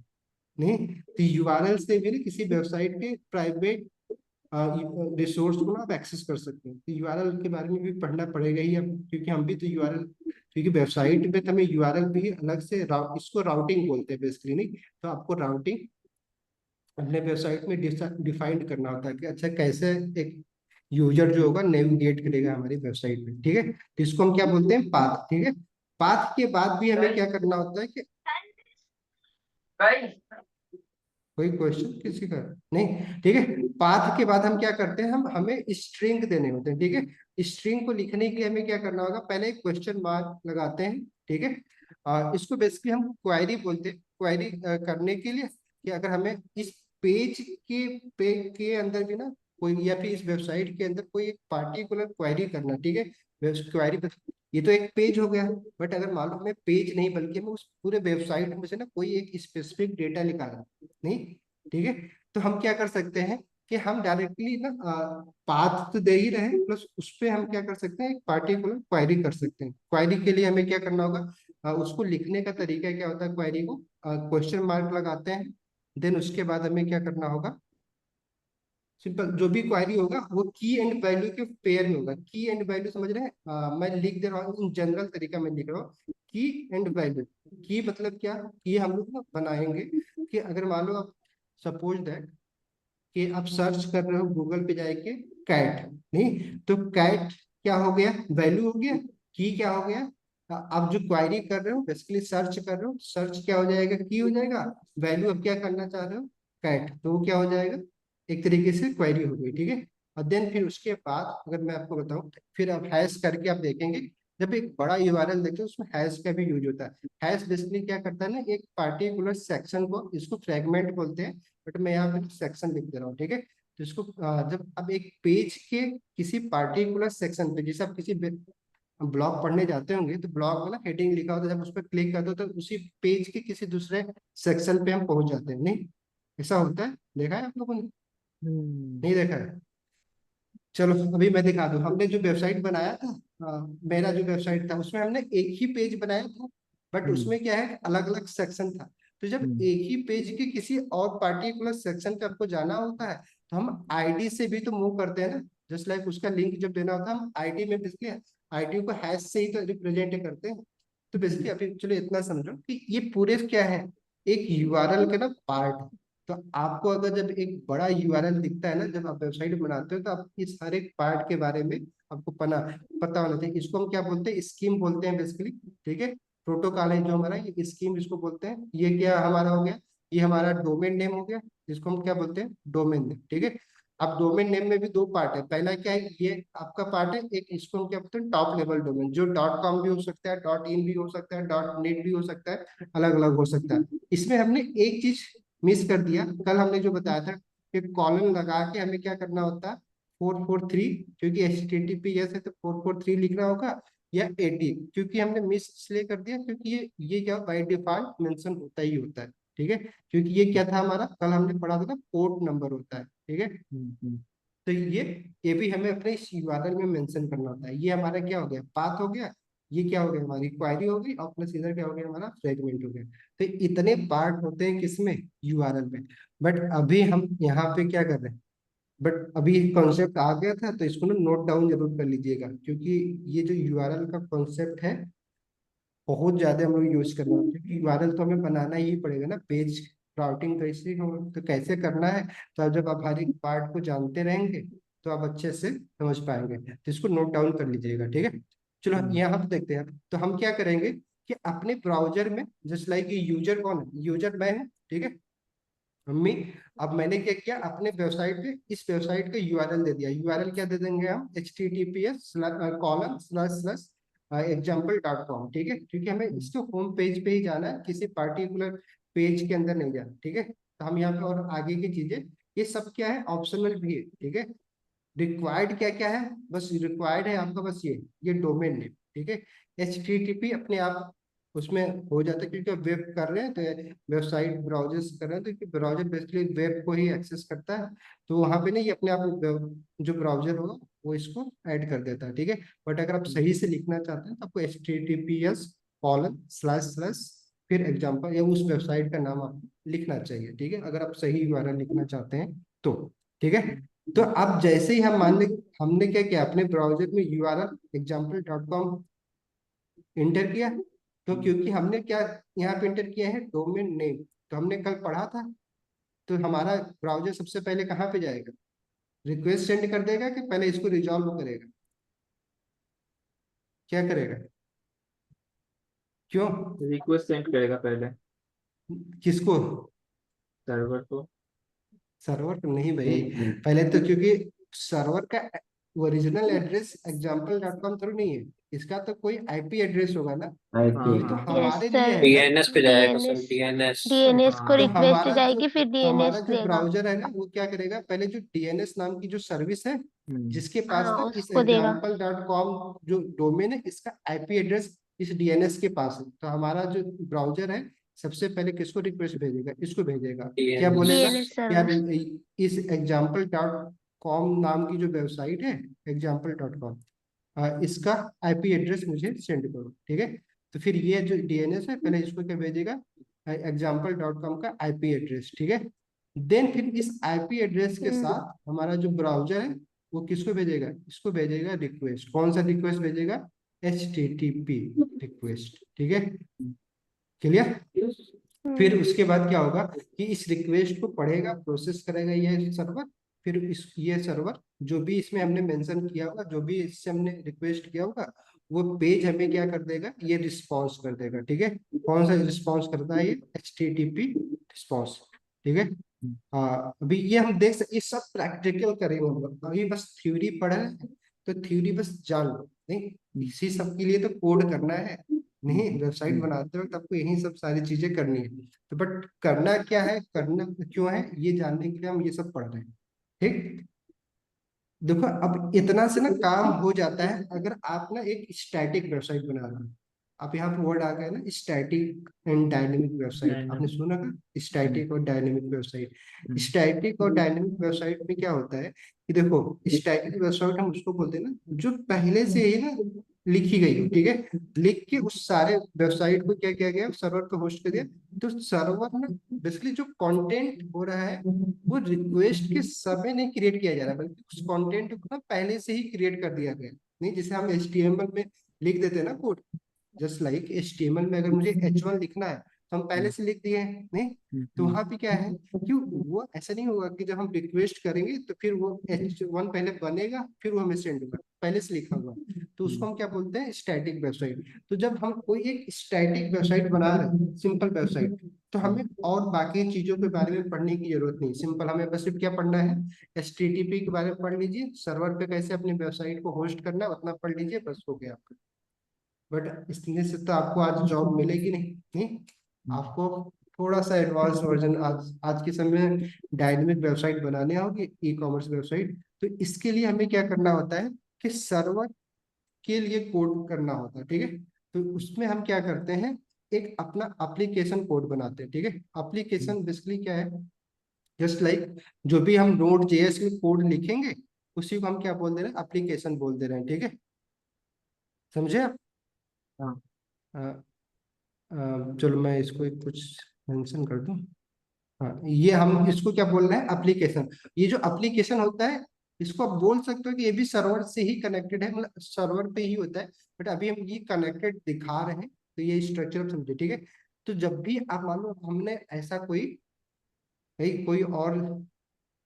B: नहीं। तो यूआरएल से भी ना किसी वेबसाइट के प्राइवेट रिसोर्स को ना आप एक्सेस कर सकते हैं। तो यूआरएल के बारे में भी पढ़ना पड़ेगा ही अब, क्योंकि हम भी तो यूआरएल, क्योंकि वेबसाइट पे तो हमें यूआरएल भी अलग से इसको राउटिंग बोलते हैं बेसिकली, नहीं। तो आपको राउटिंग अपने वेबसाइट में डिफाइंड करना होता है कि अच्छा कैसे एक यूजर जो होगा नेविगेट करेगा हमारी वेबसाइट पे, ठीक है। तो इसको हम क्या बोलते हैं, पाथ, ठीक है। पाथ के बाद भी हमें क्या करना होता है कि, कोई क्वेश्चन किसी का, नहीं, ठीक है। पाथ के बाद हम क्या करते हैं, हम हमें स्ट्रिंग देने होते हैं, ठीक है। स्ट्रिंग को लिखने के लिए हमें क्या करना होगा, पहले एक क्वेश्चन मार्क लगाते हैं, ठीक है। और इसको बेसिकली हम क्वेरी बोलते हैं। क्वेरी करने के लिए कि अगर हमें इस पेज के अंदर भी ना कोई, या फिर इस वेबसाइट के अंदर कोई एक पार्टिकुलर क्वेरी करना, ठीक है। क्वेरी, ये तो एक पेज हो गया, बट अगर मान लो हमें पेज नहीं बल्कि हमें उस पूरे वेबसाइट में से ना कोई एक स्पेसिफिक डेटा निकालना, नहीं, ठीक है। तो हम क्या कर सकते हैं कि हम डायरेक्टली ना पाथ तो दे ही रहे हैं, प्लस उस पे हम क्या कर सकते हैं, एक पार्टिकुलर क्वेरी कर सकते हैं। क्वेरी के लिए हमें क्या करना होगा, उसको लिखने का तरीका क्या होता है, क्वेरी को क्वेश्चन मार्क लगाते हैं, देन उसके बाद हमें क्या करना होगा, सिंपल जो भी क्वेरी होगा वो की एंड वैल्यू के पेयर में होगा। की एंड वैल्यू समझ रहे हैं, मैं लिख दे रहा हूँ इन जनरल तरीका में लिख रहा हूँ। की एंड वैल्यू, की मतलब क्या, की हम लोग ना बनाएंगे कि अगर मान लो आप सपोज दैट कि आप सर्च कर रहे हो गूगल पे जाके कैट, नहीं तो कैट क्या हो गया, वैल्यू हो गया, की क्या हो गया, आप जो क्वेरी कर रहे हो बेसिकली सर्च कर रहे हो, सर्च क्या हो जाएगा, की हो जाएगा, वैल्यू अब क्या करना चाह रहे हो, कैट, तो वो क्या हो जाएगा, एक तरीके से क्वेरी हो गई, ठीक है। और देन फिर उसके बाद अगर मैं आपको बताऊं, फिर आप हैश करके आप देखेंगे, जब एक बड़ा यूआरएल देते हो उसमें हैश का भी यूज होता है। हैश बेसिकली क्या करता है ना, एक पार्टिकुलर सेक्शन को, इसको फ्रेगमेंट बोलते हैं, बट मैं यहाँ पे सेक्शन लिख दे रहा हूँ, ठीक है। तो इसको जब अब एक पेज के किसी पार्टिकुलर सेक्शन पे, जैसे आप किसी ब्लॉग पढ़ने जाते होंगे तो ब्लॉग में ना हेडिंग लिखा होता है, जब उस पर क्लिक करते हो तो उसी पेज के किसी दूसरे सेक्शन पे हम पहुंच जाते हैं, नहीं ऐसा होता है, देखा है आप लोगों ने, नहीं देखा है? चलो अभी मैं दिखा दूं, हमने जो वेबसाइट बनाया था, मेरा जो वेबसाइट था उसमें हमने एक ही पेज बनाया था, बट उसमें क्या है, अलग अलग सेक्शन था। तो जब एक ही पेज के किसी और पार्टिकुलर सेक्शन पे आपको जाना होता है तो हम आईडी से भी तो मूव करते हैं ना, जस्ट लाइक उसका लिंक जब देना होता है हम आईडी में बेसिकली आईडी को हैश से ही तो रिप्रेजेंट करते हैं। तो बेसिकली अभी चलो इतना समझो कि ये पूरे क्या है, एक यूआरएल के ना पार्ट। तो आपको अगर जब एक बड़ा यूआरएल दिखता है ना, जब आप वेबसाइट बनाते हो तो आप इस हर एक पार्ट के बारे में आपको पता होना चाहिए। इसको हम क्या बोलते हैं, स्कीम बोलते हैं बेसिकली, ठीक है। प्रोटोकॉल है जो हमारा, ये स्कीम इसको बोलते हैं। ये क्या हमारा हो गया, ये हमारा डोमेन नेम हो गया, जिसको हम क्या बोलते हैं, डोमेन नेम, ठीक है। अब डोमेन नेम में भी दो पार्ट है, पहला क्या है, ये आपका पार्ट है, एक इसको हम क्या बोलते हैं, टॉप लेवल डोमेन, जो .com भी हो सकता है, .in भी हो सकता है, .net भी हो सकता है, अलग अलग हो सकता है। इसमें हमने एक चीज मिस कर दिया, कल हमने जो बताया था कि कॉलन लगा के हमें क्या करना होता है, 443, क्योंकि HTTPS है तो 443 लिखना होगा, या 80, क्योंकि हमने मिस इसलिए कर दिया क्योंकि ये क्या बाय डिफॉल्ट मेंशन होता ही होता है, ठीक है। क्योंकि ये क्या था हमारा, कल हमने पढ़ा था ना, पोर्ट नंबर होता है, ठीक है। तो ये भी हमें अपने इस यूआरएल में मेंशन करना होता है। ये हमारा क्या हो गया, पाथ हो गया, ये क्या हो गया, हमारी क्वेरी हो गई, और प्लस इधर क्या हो गया, हमारा फ्रेगमेंट हो गया। तो इतने पार्ट होते हैं किसमें, यूआरएल में। बट अभी हम यहाँ पे क्या कर रहे हैं, बट अभी कॉन्सेप्ट आ गया था तो इसको ना नोट डाउन जरूर कर लीजिएगा, क्योंकि ये जो यूआरएल का कॉन्सेप्ट है बहुत ज्यादा हम लोग यूज करना है, क्योंकि यूआरएल तो हमें बनाना ही पड़ेगा ना, पेज राउटिंग कैसे हो तो कैसे करना है। तो अब जब आप हर एक पार्ट को जानते रहेंगे तो आप अच्छे से समझ पाएंगे, तो इसको नोट डाउन कर लीजिएगा, ठीक है। चलो यहाँ पे देखते हैं, तो हम क्या करेंगे कि अपने ब्राउजर में, जस्ट लाइक ये यूजर कौन है, यूजर मैं है, ठीक है, मम्मी। अब मैंने क्या किया, अपने वेबसाइट पे इस वेबसाइट का यूआरएल दे दिया। यूआरएल क्या दे देंगे हम, https://example.com, ठीक है, क्योंकि हमें इसके होम पेज पे ही जाना है, किसी पार्टिकुलर पेज के अंदर नहीं जाना, ठीक है। तो हम यहाँ पे और आगे की चीजें, ये सब क्या है, ऑप्शनल भी है, ठीक है। रिक्वायर्ड क्या क्या है, बस रिक्वायर्ड है आपका बस ये डोमेन नेम, ठीक है। HTTP अपने आप उसमें हो जाता है, क्योंकि आप वेब कर रहे हैं तो वेबसाइट ब्राउजर से कर रहे हैं, तो ब्राउजर बेसिकली वेब को ही एक्सेस करता है, तो वहां पे ना ये अपने आप जो ब्राउजर होगा वो इसको ऐड कर देता है, ठीक है। बट अगर आप सही से लिखना चाहते हैं तो आपको HTTPS:// फिर एग्जाम्पल या उस वेबसाइट का नाम आपको लिखना चाहिए, ठीक है, अगर आप सही यूआरएल लिखना चाहते हैं तो, ठीक है। तो अब जैसे ही हम मान लें, हमने क्या किया, अपने ब्राउजर में यूआरएल example.com इंटर किया, तो क्योंकि हमने क्या यहाँ पे इंटर किया है, डोमेन नेम, तो हमने कल पढ़ा था, तो हमारा ब्राउजर सबसे पहले कहाँ पे जाएगा, रिक्वेस्ट सेंड कर देगा कि पहले इसको रिजॉल्व करेगा, क्या करेगा, क्यों,
C: रिक्वेस्ट सेंड करेगा पहले
B: किसको,
C: सर्वर को।
B: सर्वर को नहीं भाई, पहले तो क्योंकि सर्वर का ओरिजिनल एड्रेस example.com थोड़ी नहीं है, इसका तो कोई आईपी एड्रेस होगा ना, ये तो
C: हाँ
A: यस
B: हमारे लिए
A: सर,
B: है ना।
F: डीएनएस पे जाएगा सर,
A: डीएनएस,
F: डीएनएस।
A: डीएनएस को
B: तो
A: रिक्वेस्ट जाएगी, फिर
B: हमारा
A: डीएनएस
B: जो
A: देगा।
B: ब्राउजर है ना वो क्या करेगा, पहले जो डीएनएस नाम की जो सर्विस है, जिसके पास
A: हाँ
B: ना इस
A: उसको देगा।
B: example.com जो डोमेन है, इसका आईपी एड्रेस इस डीएनएस के पास है, तो हमारा जो ब्राउजर है सबसे पहले किसको रिक्वेस्ट भेजेगा, इसको भेजेगा।
F: DNS
B: क्या बोलेगा,
A: DNS
B: यार
A: सर्वर।
B: इस example.com नाम की जो वेबसाइट है, example.com, इसका आईपी एड्रेस मुझे सेंड करो, ठीक है। तो फिर ये जो डीएनएस है, पहले इसको क्या भेजेगा, example.com का आईपी एड्रेस, ठीक है। देन फिर इस आईपी एड्रेस के साथ हमारा जो ब्राउजर है वो किसको भेजेगा, इसको भेजेगा रिक्वेस्ट। कौन सा रिक्वेस्ट भेजेगा, HTTP रिक्वेस्ट, ठीक है, क्लियर। फिर उसके बाद क्या होगा कि इस रिक्वेस्ट को पढ़ेगा, प्रोसेस करेगा ये सर्वर। फिर इस ये सर्वर जो भी इसमें हमने मेंशन किया होगा, जो भी इससे हमने रिक्वेस्ट किया होगा, वो पेज हमें क्या कर देगा, ये रिस्पॉन्स कर देगा, ठीक है। कौन सा रिस्पॉन्स करता है, ये HTTP रिस्पॉन्स, ठीक है। अभी ये हम देख सकते, ये सब प्रैक्टिकल करेंगे हम लोग। अभी बस थ्योरी पढ़ा है, तो थ्योरी बस जान लो, नहीं इसी सब के लिए तो कोड करना है, नहीं वेबसाइट बनाते वक्त आपको यही सब सारी चीजें करनी है। तो बट करना क्या है, करना क्यों है, ये जानने के लिए हम ये सब पढ़ रहे हैं, ठीक। देखो अब इतना से ना काम हो जाता है, अगर आप ना एक स्टैटिक वेबसाइट बना रहे हो। आप यहाँ पे वर्ड आ गया ना, स्टैटिक एंड डायनेमिक वेबसाइट, आपने सुना का, स्टैटिक और डायनेमिक वेबसाइट। स्टैटिक और डायनेमिक वेबसाइट में क्या होता है कि देखो, स्टैटिक वेबसाइट हम उसको बोलते हैं ना जो पहले से ही ना लिखी गई हो, ठीक है। लिख के उस सारे वेबसाइट को क्या किया गया, सर्वर पे होस्ट कर दिया। तो सर्वर ना बेसिकली जो कंटेंट हो रहा है वो रिक्वेस्ट के समय नहीं क्रिएट किया जा रहा है, बल्कि उस कंटेंट को ना पहले से ही क्रिएट कर दिया गया। नहीं, जैसे हम HTML में लिख देते हैं ना कोड, जस्ट लाइक HTML में अगर मुझे H1 लिखना है तो हम पहले से लिख दिए हैं, नहीं। तो वहां पे क्या है कि वो ऐसा नहीं होगा कि जब हम रिक्वेस्ट करेंगे तो फिर वो H1 पहले बनेगा, फिर वो हमें सेंड होगा, पहले से लिखा हुआ। तो उसको हम क्या बोलते हैं, स्टैटिक वेबसाइट। तो जब हम कोई एक स्टैटिक वेबसाइट बना रहे हैं, सिंपल वेबसाइट, तो हमें और बाकी चीजों के बारे में पढ़ने की जरूरत नहीं। सिंपल हमें बस सिर्फ क्या पढ़ना है, HTTP के बारे में पढ़ लीजिए, सर्वर पे कैसे अपनी वेबसाइट को होस्ट करना है उतना पढ़ लीजिए, बस हो गया आपका। बट इसमें से तो आपको आज जॉब मिलेगी नहीं, नहीं। आपको थोड़ा सा एडवांस वर्जन आज के समय में डायनेमिक वेबसाइट बनाने होगी, ई-कॉमर्स वेबसाइट। तो इसके लिए हमें क्या करना होता है कि सर्वर के लिए कोड करना होता है, ठीक है। तो उसमें हम क्या करते हैं, एक अपना एप्लीकेशन कोड बनाते हैं, ठीक है। एप्लीकेशन बेसिकली क्या है, जस्ट लाइक जो भी हम Node.js में कोड लिखेंगे उसी को हम क्या बोल दे रहे हैं, एप्लीकेशन बोल दे रहे हैं, ठीक है। समझे आप।
C: हाँ।
B: चलो मैं इसको एक कुछ मेंशन कर दूं। हाँ, ये हम इसको क्या बोल रहे हैं, एप्लीकेशन। ये जो एप्लीकेशन होता है इसको आप बोल सकते हो कि ये भी सर्वर से ही कनेक्टेड है, मतलब सर्वर पे ही होता है। बट अभी हम ये कनेक्टेड दिखा रहे हैं, तो ये स्ट्रक्चर आप समझे, ठीक है। तो जब भी आप मान लो हमने ऐसा कोई भाई कोई और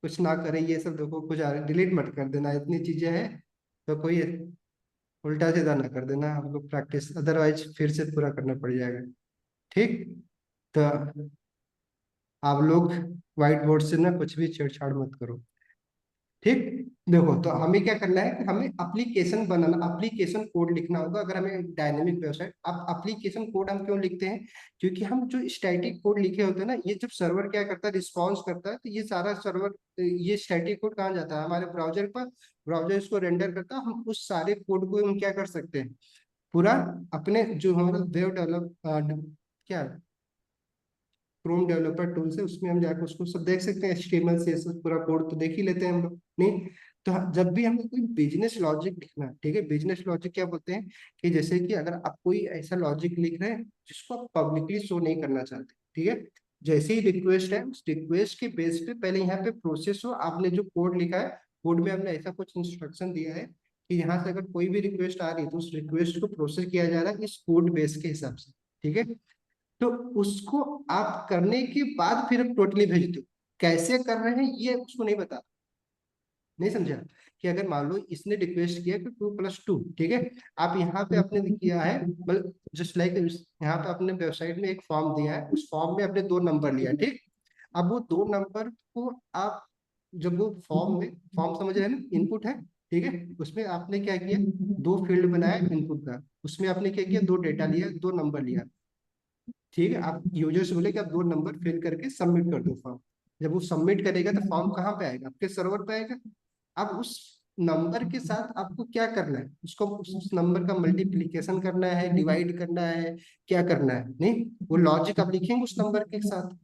B: कुछ ना करे, ये सब देखो कुछ डिलीट मत कर देना, इतनी चीजें हैं, तो कोई उल्टा सीधा ना कर देना, हम लोग प्रैक्टिस, अदरवाइज फिर से पूरा करना पड़ जाएगा, ठीक। तो आप लोग व्हाइट बोर्ड से ना कुछ भी छेड़छाड़ मत करो, ठीक। देखो तो हमें क्या करना है कि हमें एप्लीकेशन बनाना, एप्लीकेशन कोड लिखना होगा अगर हमें डायनेमिक वेबसाइट। अब एप्लीकेशन कोड हम क्यों लिखते हैं, क्योंकि हम जो स्टैटिक कोड लिखे होते हैं ना, ये जब सर्वर क्या करता है, रिस्पॉन्स करता है, तो ये सारा सर्वर, ये स्टैटिक कोड कहाँ जाता है, हमारे ब्राउजर पर। ब्राउजर इसको रेंडर करता है, हम उस सारे कोड को हम क्या कर सकते हैं, पूरा अपने जो हमारा वेब डेवलप क्या क्रोम डेवलपर टूल से, उसमें हम जाकर उसको सब देख सकते हैं, HTML CSS पूरा कोड तो देख ही लेते हैं हम लोग, नहीं। तो जब भी हमें कोई बिजनेस लॉजिक लिखना है, ठीक है, बिजनेस लॉजिक क्या बोलते हैं कि जैसे कि अगर आप कोई ऐसा लॉजिक लिख रहे हैं जिसको आप पब्लिकली शो नहीं करना चाहते, ठीक है। जैसे ही रिक्वेस्ट है, उस रिक्वेस्ट के बेस पे पहले यहाँ पे प्रोसेस हो, आपने जो कोड लिखा है, कोड में आपने ऐसा कुछ इंस्ट्रक्शन दिया है कि यहाँ से अगर कोई भी रिक्वेस्ट आ रही है तो उस रिक्वेस्ट को प्रोसेस किया जा रहा है इस कोड बेस के हिसाब से, ठीक है। तो उसको आप करने के बाद फिर आप टोटली भेज दो, कैसे कर रहे हैं ये उसको नहीं बता, नहीं समझा। कि अगर मान लो इसने रिक्वेस्ट किया कि 2+2, ठीक है। आप यहाँ पे आपने किया है, मतलब जस्ट लाइक यहाँ पे अपने वेबसाइट में एक फॉर्म दिया है, उस फॉर्म में आपने 2 नंबर लिया, ठीक। अब वो 2 नंबर को आप, जब वो फॉर्म समझ रहे हैं ना, इनपुट है, ठीक है। उसमें आपने क्या किया, 2 फील्ड बनाया इनपुट का, उसमें आपने क्या किया, 2 डेटा लिया, 2 नंबर लिया, ठीक है। आप यूजर से बोले कि आप 2 नंबर फिल करके सबमिट कर दो फॉर्म। जब वो सबमिट करेगा तो फॉर्म कहाँ पे आएगा, आपके सर्वर पे आएगा। अब उस नंबर के साथ आपको क्या करना है, उसको उस नंबर का मल्टीप्लिकेशन करना है, डिवाइड करना है, क्या करना है, नहीं वो लॉजिक आप लिखेंगे उस नंबर के साथ,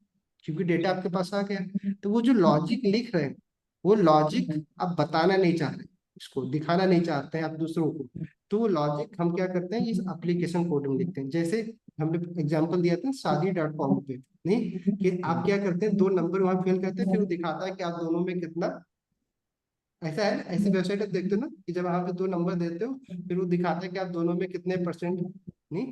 B: क्योंकि डेटा आपके पास आ गया। तो वो जो लॉजिक लिख रहे हैं, वो लॉजिक आप बताना नहीं चाह रहे, इसको दिखाना नहीं चाहते हैं आप दूसरों को, तो वो लॉजिक हम क्या करते हैं, इस एप्लीकेशन कोड में लिखते हैं। जैसे हमने एग्जांपल दिया था शादी.com पे, नहीं कि आप क्या करते हैं, दो नंबर वहां फिल करते हैं, फिर वो दिखाता है कि आप दोनों में कितना, ऐसा है ना, ऐसी वेबसाइट आप देखते हो ना कि जब आप दो नंबर देते हो, फिर वो दिखाता है कि आप दोनों में कितने परसेंट, नहीं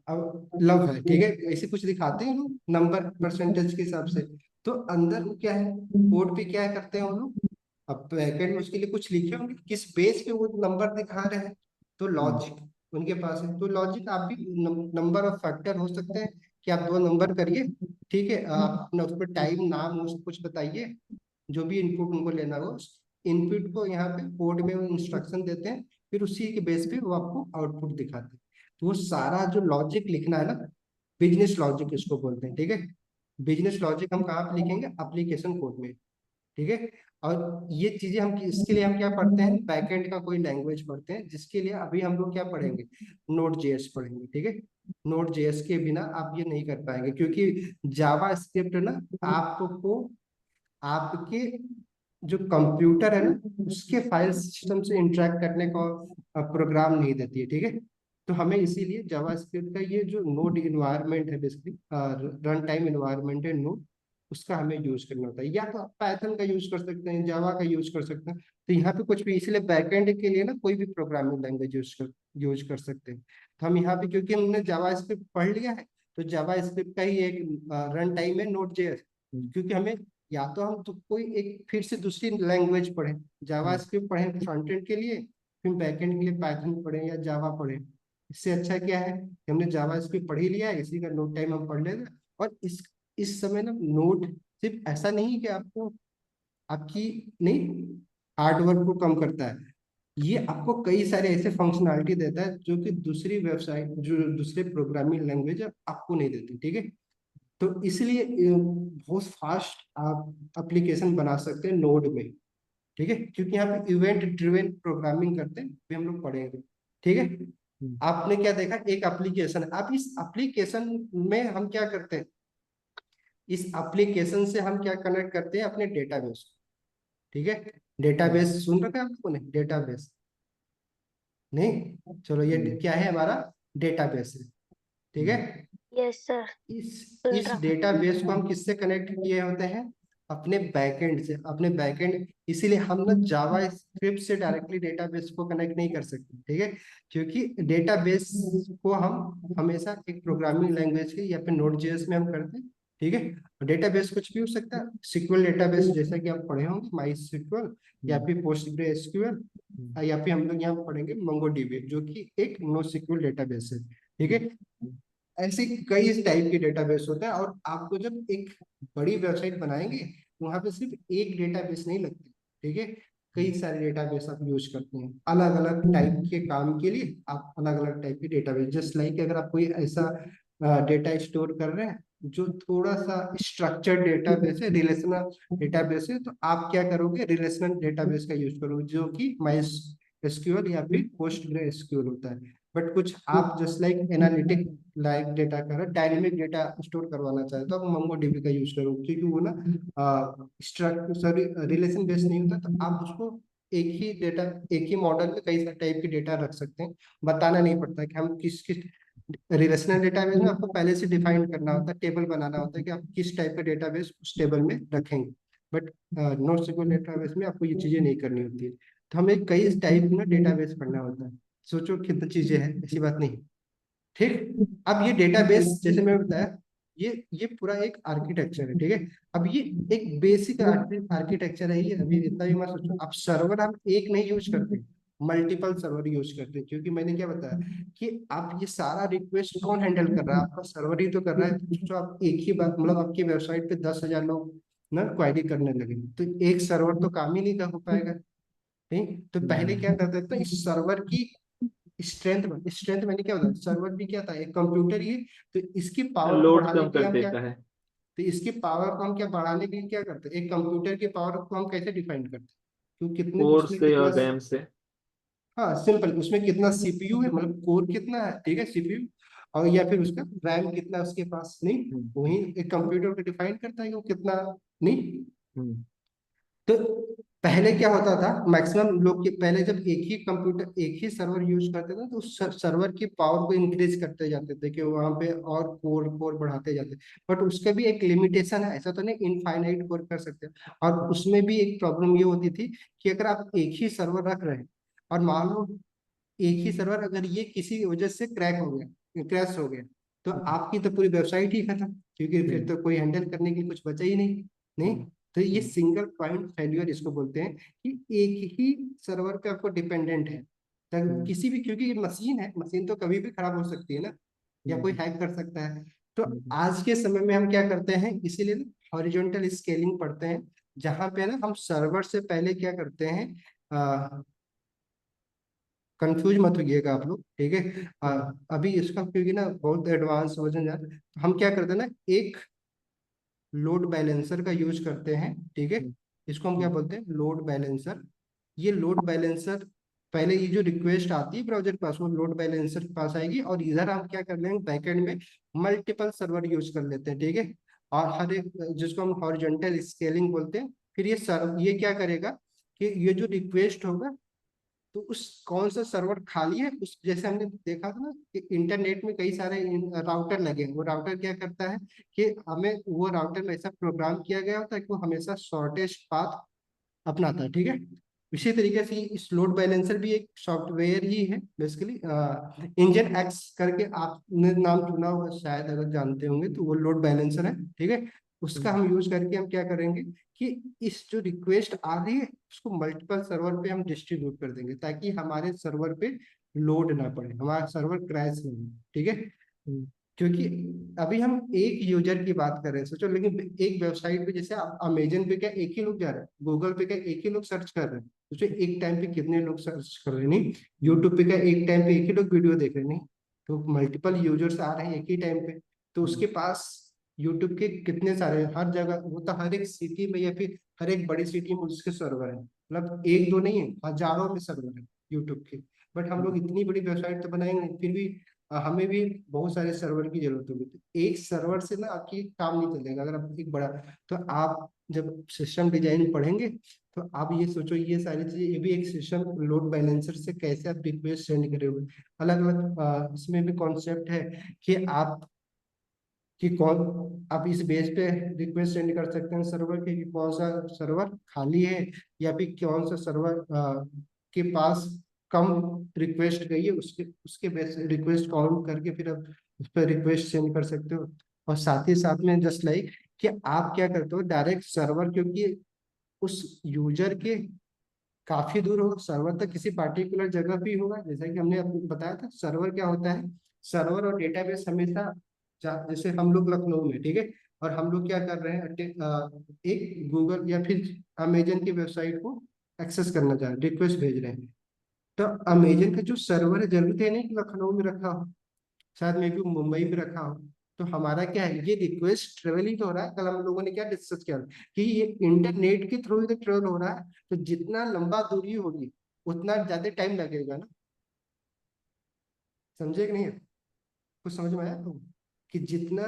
B: अब लव है, ठीक है, ऐसे कुछ दिखाते हैं लोग नंबर परसेंटेज के हिसाब से। तो अंदर वो क्या है, कोड पे क्या करते हैं वो लोग, अब बैकएंड में उसके लिए कुछ लिखे होंगे, किस बेस पे वो नंबर दिखा रहे हैं, तो लॉजिक उनके पास है। तो लॉजिक आप भी नंबर ऑफ फैक्टर हो सकते हैं कि आप दो नंबर करिए, ठीक है, आप अपना उस पर टाइम नाम वो सब कुछ बताइए, जो भी इनपुट उनको लेना हो, इनपुट को यहाँ पे कोड में वो इंस्ट्रक्शन देते हैं, फिर उसी के बेस पे वो आपको आउटपुट दिखाते हैं। तो वो सारा जो लॉजिक लिखना है ना, बिजनेस लॉजिक इसको बोलते हैं, ठीक है। बिजनेस लॉजिक हम कहाँ पे लिखेंगे, एप्लीकेशन कोड में, ठीक है। और ये चीजें हम इसके लिए हम क्या पढ़ते हैं, बैकएंड का कोई लैंग्वेज पढ़ते हैं, जिसके लिए अभी हम लोग क्या पढ़ेंगे, नोड जेएस पढ़ेंगे, ठीक है। नोड जेएस के बिना आप ये नहीं कर पाएंगे, क्योंकि जावा स्क्रिप्ट ना आपको आपके जो कंप्यूटर है ना उसके फाइल सिस्टम से इंटरेक्ट करने को प्रोग्राम नहीं देती है, ठीक है। तो हमें इसीलिए जावास्क्रिप्ट का ये जो नोड इन्वायरमेंट है, बेसिकली रन टाइम इन्वायरमेंट है नोड, उसका हमें यूज करना होता है। या तो आप पाइथन का यूज कर सकते हैं, जावा का यूज कर सकते हैं। तो यहाँ पे कुछ भी, इसलिए बैकएंड के लिए ना कोई भी प्रोग्रामिंग लैंग्वेज यूज कर सकते हैं। तो हम यहाँ पे क्योंकि हमने जावास्क्रिप्ट पढ़ लिया है, तो जावास्क्रिप्ट का ही एक रन टाइम है नोड जेएस। क्योंकि हमें या तो हम तो कोई एक फिर से दूसरी लैंग्वेज पढ़ें, जावास्क्रिप्ट पढ़ें फ्रंट एंड के लिए, फिर बैकएंड के लिए पाइथन पढ़ें या जावा पढ़ें। इससे अच्छा क्या है कि हमने जावास्क्रिप्ट पढ़ ही लिया है, इसी का नोट टाइम हम पढ़ लेंगे। और इस समय ना नोट सिर्फ ऐसा नहीं कि आपको आपकी नहीं हार्ड वर्क को कम करता है, ये आपको कई सारे ऐसे फंक्शनैलिटी देता है जो कि दूसरी वेबसाइट, जो दूसरे प्रोग्रामिंग लैंग्वेज आपको नहीं देती, ठीक है। तो इसलिए बहुत फास्ट आप एप्लीकेशन बना सकते हैं नोड में, ठीक है, क्योंकि यहाँ पे इवेंट ड्रिवन प्रोग्रामिंग करते हैं, भी हम लोग पढ़ेंगे, ठीक है। आपने क्या देखा, एक एप्लीकेशन, आप इस एप्लीकेशन में हम क्या करते हैं, इस एप्लीकेशन से हम क्या कनेक्ट करते हैं, अपने डेटाबेस, ठीक है। डेटाबेस सुन रखा है आप लोगों ने, डेटाबेस, नहीं चलो ये क्या है, हमारा डेटाबेस है, ठीक है।
A: यस सर, सुन
B: इस
A: रहा हूँ।
B: डेटाबेस को हम किससे कनेक्ट किए होते हैं, अपने बैकएंड से, अपने बैकएंड। इसीलिए हम ना जावा स्क्रिप्ट से डायरेक्टली डेटाबेस को कनेक्ट नहीं कर सकते, ठीक है, क्योंकि डेटाबेस को हम हमेशा एक प्रोग्रामिंग लैंग्वेज के या फिर नोड जेएस में हम करते हैं, ठीक है। डेटाबेस कुछ भी हो सकता है, सिक्वल डेटाबेस जैसा कि आप पढ़े होंगे, माई सिक्वल या फिर पोस्टग्रेसक्यूएल, या फिर हम लोग यहाँ पढ़ेंगे मंगोडीबी, जो कि एक नो सिक्वल डेटाबेस है, ठीक है। ऐसे कई टाइप के डेटाबेस होते हैं, और आपको जब एक बड़ी वेबसाइट बनाएंगे, वहां पे सिर्फ एक डेटाबेस नहीं लगते, ठीक है, कई सारे डेटाबेस आप यूज करते हैं अलग अलग टाइप के काम के लिए। आप अलग अलग टाइप के डेटाबेस, जस्ट लाइक अगर आप कोई ऐसा डेटा स्टोर कर रहे हैं जो थोड़ा सा स्ट्रक्चर्ड डेटाबेस है, रिलेशनल डेटाबेस है, तो आप क्या करोगे, रिलेशनल डेटाबेस का यूज करोगे, जो कि माई एसक्यूएल या फिर पोस्टग्रे एसक्यूएल होता है। बट कुछ आप just like analytic like data कर डायनेमिक डेटा स्टोर करवाना चाहे तो आप मंगोडीबी का यूज करो, क्योंकि वो ना सॉरी रिलेशन बेस्ड नहीं होता, तो आप उसको एक ही डेटा, एक ही मॉडल में कई सारे टाइप के डेटा रख सकते हैं। बताना नहीं पड़ता कि हम किस किस रिलेशनल डेटाबेस में आपको पहले से डिफाइन करना होता है, टेबल बनाना होता है कि आप किस टाइप का डेटाबेस उस टेबल में रखेंगे। बट नोट सिक्वल डेटाबेस में आपको ये चीजें नहीं करनी होती है। तो हमें कई टाइप का डेटाबेस पढ़ना होता है, सोचो कितनी चीजें हैं, ऐसी बात नहीं, ठीक। अब ये डेटाबेस जैसे मैं बताया, ये पूरा एक आर्किटेक्चर है, ठीक है। अब ये एक बेसिक आर्किटेक्चर है, ये अभी इतना भी मत सोचो। अब सर्वर हम एक नहीं यूज करते, मल्टीपल सर्वर यूज करते हैं, क्योंकि मैंने क्या बताया कि आप ये सारा रिक्वेस्ट कौन हैंडल कर रहा है, आपका सर्वर ही तो कर रहा है। तो सोचो आप एक ही बात, मतलब आपकी वेबसाइट पे 10,000 लोग ना क्वेरी करने लगे, तो एक सर्वर तो काम ही नहीं कर हो पाएगा, नहीं। तो पहले क्या करते थे, इस सर्वर की स्ट्रेंथ मैंने क्या बताया, सर्वर भी क्या था, एक कंप्यूटर ही है। तो इसकी पावर को
C: लोड
B: बढ़ाने
C: कम
B: के लिए
C: कर
B: हम क्या,
C: देता है।
B: तो इसकी पावर को हम क्या बढ़ाने के लिए क्या करते हैं, एक कंप्यूटर की पावर को हम कैसे डिफाइन करते हैं, तो कितने
C: कोर
B: उसमें
C: से
B: कितना,
C: और रैम से।
B: हाँ सिंपल, उसमें कितना सीपीयू है, मतलब कोर कितना है, ठीक है सीपीयू, और या फिर उसका रैम कितना है उसके पास, नहीं वही एक कंप्यूटर को डिफाइन करता है कि वो कितना, नहीं।
C: हम्म,
B: तो पहले क्या होता था, मैक्सिमम लोग के पहले जब एक ही कंप्यूटर एक ही सर्वर यूज करते थे तो उस सर्वर की पावर को इंक्रीज करते जाते थे कि वहां पे और कोर कोर बढ़ाते जाते, बट उसका भी एक लिमिटेशन है, ऐसा तो नहीं इनफाइनाइट कोर कर सकते। और उसमें भी एक प्रॉब्लम ये होती थी कि अगर आप एक ही सर्वर रख रहे हैं और मान लो एक ही सर्वर अगर ये किसी वजह से क्रैक हो गया, क्रैश हो गया, तो आपकी तो पूरी वेबसाइट ही खत्म, क्योंकि फिर तो कोई हैंडल करने के लिए कुछ बचा ही नहीं, नहीं। तो ये सिंगल पॉइंट फेल्यूर इसको बोलते हैं कि एक ही सर्वर पे आपको डिपेंडेंट है, तब किसी भी, क्योंकि ये मशीन है, मशीन तो कभी भी खराब हो सकती है ना, या कोई हैक कर सकता है। तो आज के समय में हम क्या करते हैं, इसीलिए ना हॉरिजॉन्टल स्केलिंग पढ़ते हैं, जहां पे ना हम सर्वर से पहले क्या करते हैं, कंफ्यूज मत होइएगा आप लोग, ठीक है। अभी इसका क्योंकि ना बहुत एडवांस वर्जन है, तो हम क्या करते हैं ना, एक लोड बैलेंसर का यूज करते हैं, ठीक है। इसको हम क्या बोलते हैं, लोड बैलेंसर। ये लोड बैलेंसर पहले ये जो रिक्वेस्ट आती है ब्राउजर के पास, वो लोड बैलेंसर के पास आएगी, और इधर हम क्या कर लेंगे, बैकएंड में मल्टीपल सर्वर यूज कर लेते हैं, ठीक है। और हर एक, जिसको हम हॉरिजॉन्टल स्केलिंग बोलते हैं, फिर ये क्या करेगा कि ये जो रिक्वेस्ट होगा, तो उस कौन सा सर्वर खाली है, उस जैसे हमने देखा था ना कि इंटरनेट में कई सारे राउटर लगे हैं, वो राउटर क्या करता है कि हमें वो राउटर में ऐसा प्रोग्राम किया गया होता है कि वो हमेशा शॉर्टेस्ट पाथ अपनाता है, ठीक है। इसी तरीके से इस लोड बैलेंसर भी एक सॉफ्टवेयर ही है बेसिकली, इंजन एक्स करके आपने नाम सुना होगा शायद, अगर जानते होंगे तो वो लोड बैलेंसर है, ठीक है। उसका हम यूज करके हम क्या करेंगे कि इस जो रिक्वेस्ट आ रही है उसको मल्टीपल सर्वर पे हम डिस्ट्रीब्यूट कर देंगे, ताकि हमारे सर्वर पे लोड ना पड़े, हमारा सर्वर क्रैश नहीं हो, ठीक है। क्योंकि अभी हम एक यूजर की बात कर रहे हैं, सोचो, लेकिन एक वेबसाइट पे जैसे आप अमेजन पे क्या एक ही लोग जा रहे हैं, गूगल पे क्या एक ही लोग सर्च कर रहे हैं, सोचो एक टाइम पे कितने लोग सर्च कर रहे हैं, नहीं। यूट्यूब पे क्या एक टाइम पे एक ही लोग वीडियो देख रहे हैं, नहीं। तो मल्टीपल यूजर्स आ रहे हैं एक ही टाइम पे, तो उसके पास यूट्यूब के कितने सारे, हर जगह, वो तो हर एक सिटी में या फिर हर एक बड़ी सिटी में उसके सर्वर है, मतलब एक दो नहीं है, हजारों में सर्वर है यूट्यूब के। बट हम लोग इतनी बड़ी वेबसाइट तो बनाएंगे नहीं, फिर भी हमें भी बहुत सारे सर्वर की जरूरत होगी, तो एक सर्वर से ना आपकी काम नहीं चलेगा, अगर आप एक बड़ा, तो आप जब सिस्टम डिजाइन पढ़ेंगे तो आप ये सोचो, ये सारी चीजें, ये भी एक सिस्टम लोड बैलेंसर से कैसे आप रिक्वेस्ट सेंड करोगे, अलग अलग इसमें भी कॉन्सेप्ट है कि आप कि कौन आप इस बेस पे रिक्वेस्ट सेंड कर सकते हैं सर्वर के कि कौन सा सर्वर खाली है, या फिर कौन सा सर्वर के पास कम रिक्वेस्ट गई है, उसके उसके बेस रिक्वेस्ट काउंट करके फिर आप उस पर रिक्वेस्ट सेंड कर सकते हो। और साथ ही साथ में जस्ट लाइक कि आप क्या करते हो, डायरेक्ट सर्वर, क्योंकि उस यूजर के काफी दूर होगा, सर्वर तक किसी पार्टिकुलर जगह पे ही होगा, जैसा कि हमने आपको बताया था, सर्वर क्या होता है, सर्वर और डेटाबेस हमेशा जैसे हम लोग लखनऊ में, ठीक है, और हम लोग क्या कर रहे हैं, एक गूगल या फिर अमेजन की वेबसाइट को एक्सेस करना चाह रहे हैं, रिक्वेस्ट भेज रहे हैं, तो अमेजन का जो सर्वर है, जरूरत है नहीं कि लखनऊ में रखा हो, शायद मे भी मुंबई में रखा हो। तो हमारा क्या है, ये रिक्वेस्ट ट्रेवल ही तो हो रहा है, कल हम लोगों ने क्या डिस्कस किया कि ये इंटरनेट के थ्रू ही तो ट्रेवल हो रहा है, तो जितना लंबा दूरी होगी उतना ज्यादा टाइम लगेगा ना, समझे कि नहीं, कुछ समझ में आया तो, कि जितना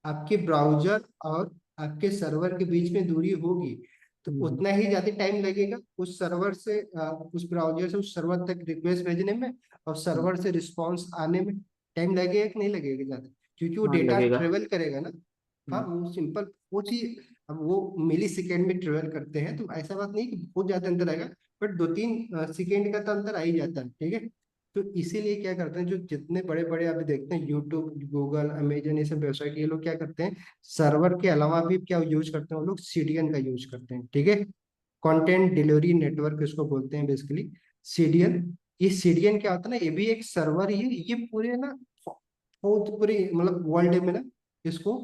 B: आपके ब्राउजर और आपके सर्वर के बीच में दूरी होगी, तो उतना ही ज्यादा टाइम लगेगा उस सर्वर से उस ब्राउजर से उस सर्वर तक रिक्वेस्ट भेजने में, और सर्वर से रिस्पांस आने में टाइम लगेगा कि नहीं लगेगा ज्यादा, क्योंकि वो
C: हाँ
B: डेटा
C: लगेगा।
B: ट्रेवल करेगा ना। हाँ वो सिंपल वो चीज, अब वो मिली सेकेंड में ट्रेवल करते हैं, तो ऐसा बात नहीं कि बहुत ज्यादा अंतर आएगा, बट 2-3 सेकेंड का तो अंतर आ ही जाता है, ठीक है। तो इसीलिए क्या करते हैं, जो जितने बड़े बड़े अभी देखते हैं यूट्यूब, गूगल, अमेजन, ये सब वेबसाइट, ये लोग क्या करते हैं, सर्वर के अलावा भी क्या यूज करते हैं, वो लोग सीडीएन का यूज करते हैं, ठीक है। कंटेंट डिलीवरी नेटवर्क इसको बोलते हैं बेसिकली, सीडीएन। ये सीडीएन क्या होता है ना, ये भी एक सर्वर ही है, ये पूरे ना बहुत पूरी मतलब वर्ल्ड में ना इसको,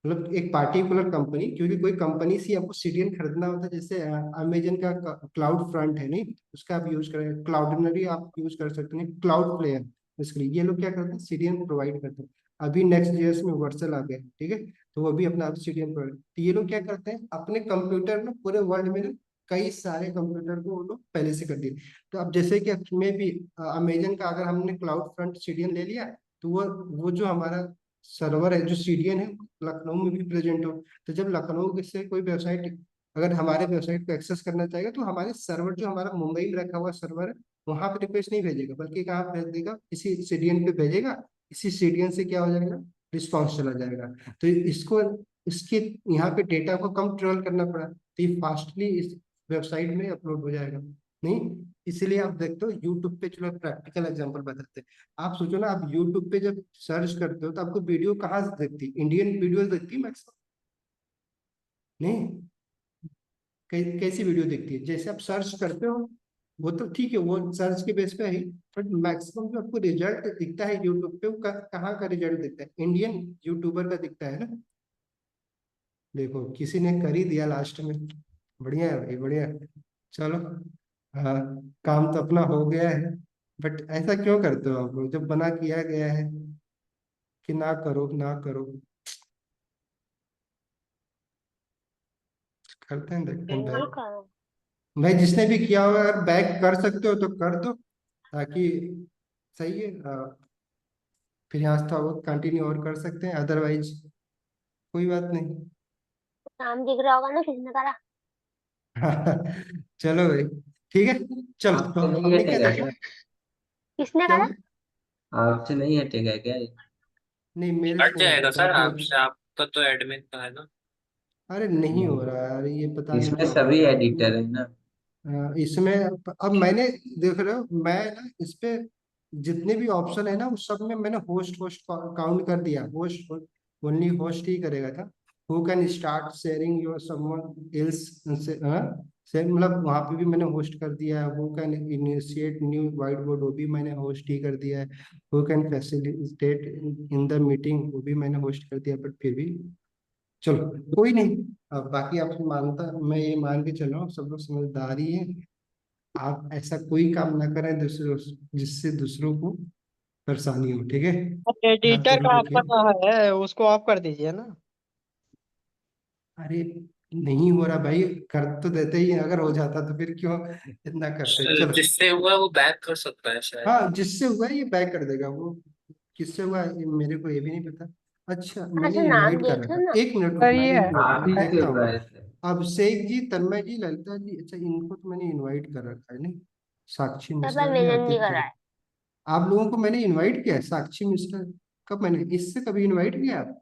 B: मतलब एक पार्टिकुलर कंपनी, क्योंकि कोई कंपनी से आपको सीडीएन खरीदना होता है, जैसे अमेजन का क्लाउड फ्रंट है, नहीं, उसका आप यूज करें, क्लाउडनरी आप यूज कर सकते हैं, क्लाउड प्लेयर, इसके लिए ये लोग क्या करते हैं, सीडीएन प्रोवाइड करते हैं। अभी नेक्स्ट जेएस में वर्सल आ गया, ठीक है, तो वो भी अपना सीडीएन प्रोवाइड, तो ये लोग क्या करते हैं, अपने कंप्यूटर में पूरे वर्ल्ड में कई सारे कंप्यूटर को वो लोग पहले से कर दिए। तो अब जैसे कि में भी अमेजन का अगर हमने क्लाउड फ्रंट सीडीएन ले लिया, तो वो जो हमारा सर्वर है, जो सीडीएन है, लखनऊ में भी प्रेजेंट हो। तो जब लखनऊ से कोई वेबसाइट अगर हमारे वेबसाइट को एक्सेस करना चाहेगा, तो हमारे सर्वर जो हमारा मुंबई में रखा हुआ सर्वर है, वहां पे रिक्वेस्ट नहीं भेजेगा, बल्कि कहाँ भेज देगा, इसी सीडीएन पे भेजेगा। इसी सीडीएन से क्या हो जाएगा, रिस्पॉन्स चला जाएगा। तो इसको इसके यहाँ पे डेटा को कम ट्रेवल करना पड़ा, तो ये फास्टली इस वेबसाइट में अपलोड हो जाएगा। नहीं, इसीलिए आप देखते हो यूट्यूब पे, चलो प्रैक्टिकल एग्जांपल बताते हैं। आप सोचो ना, आप यूट्यूब पे जब सर्च करते हो तो आपको वीडियो कहाँ से दिखती है? इंडियन वीडियो दिखती है मैक्सिमम? नहीं, कैसी वीडियो दिखती है? जैसे आप सर्च करते हो, वो तो ठीक है, वो सर्च के बेस पे है, बट मैक्सिमम जो आपको रिजल्ट दिखता है यूट्यूब पे, वो कहाँ का रिजल्ट दिखता है? इंडियन यूट्यूबर का दिखता है ना। देखो किसी ने कर ही दिया लास्ट में। बढ़िया है भाई, बढ़िया है। चलो, हाँ, काम तो अपना हो गया है। बट ऐसा क्यों करते हो आप लोग, जब बना किया गया है कि ना करो ना करो? करते हैं, देखते हैं
A: हाँ
B: बैक।
A: करो।
B: भाई जिसने भी किया होगा, अगर बैक कर सकते हो तो कर दो, ताकि सही है। फिर यहाँ से तो कंटिन्यू और कर सकते हैं, अदरवाइज कोई बात नहीं।
A: नाम दिख रहा होगा ना किसने करा।
B: चलो भाई, ठीक है। चलो, तो
G: आपसे नहीं
B: हमने क्या
G: हटेगा
B: देखा?
G: क्या?
A: किसने
B: क्या
A: करा।
B: बोले?
G: आपसे नहीं हटेगा क्या ये?
B: नहीं, मेरे
F: हट
B: से नहीं
F: जाएगा
B: हटेगा,
F: सर
B: आप लोग।
F: आपसे, आपका तो एडमिन का है ना।
B: अरे नहीं हो रहा है यार, ये पता नहीं
G: इसमें
B: क्या हो
G: सभी
B: रहा है।
G: एडिटर है ना।
B: इसमें अब मैंने, देख रहे हो, मैं ना इस पे जितने भी ऑप्शन है ना, उस सब में मैंने होस्ट होस्ट काउंट कर दिया। होस्ट ओनली होस्ट ही करेगा था। Who can start sharing your someone else से, मतलब वहां पे भी मैंने होस्ट कर दिया है। Who can initiate new white board, वो भी मैंने होस्ट ही कर दिया है। Who can facilitate in the meeting, वो भी मैंने होस्ट कर दिया। बट फिर भी चलो, कोई नहीं। अब बाकी आप मानता, मैं ये मान के चल रहा हूँ सब लोग समझदार ही है। आप ऐसा कोई काम ना करें दूसरों, जिससे दूसरों को परेशानी हो, ठीक है? हर
D: एडिटर का
B: तरीके के।
D: आपका कहाँ है, उसको ऑफ कर दीजिए ना।
B: अरे नहीं हो रहा भाई, कर तो देते ही हैं, अगर हो जाता तो फिर क्यों इतना करते? चलो,
F: जिससे हुआ वो बैक कर सकता है शायद।
B: हाँ, जिससे हुआ है ये बैक कर देगा वो। किससे हुआ है, ये मेरे को ये भी नहीं पता। अच्छा, मैंने
A: अच्छा नाम
B: इनवाइट कर
A: देख लो
B: रखा,
A: ना।
B: एक मिनट रुक,
D: सही
B: मैं
D: है।
B: एक मिनट रुक,
G: आप
B: मैं
G: ही से
B: देखता
G: हुआ
B: हूँ।
G: है सर।
B: अभिषेक जी, तन्मय जी, ललिता जी, अच्छा इनको तो मैंने इनवाइट कर रखा है। नहीं, साक्षी
A: तब मैं
B: मिश्रा जी,
A: मिलन भी
B: आदित्य
A: करा
B: जी,
A: है।
B: आप लोगों को मैंने इनवाइट किया है। साक्षी मिश्रा, कब मैंने इससे कभी इनवाइट किया आप?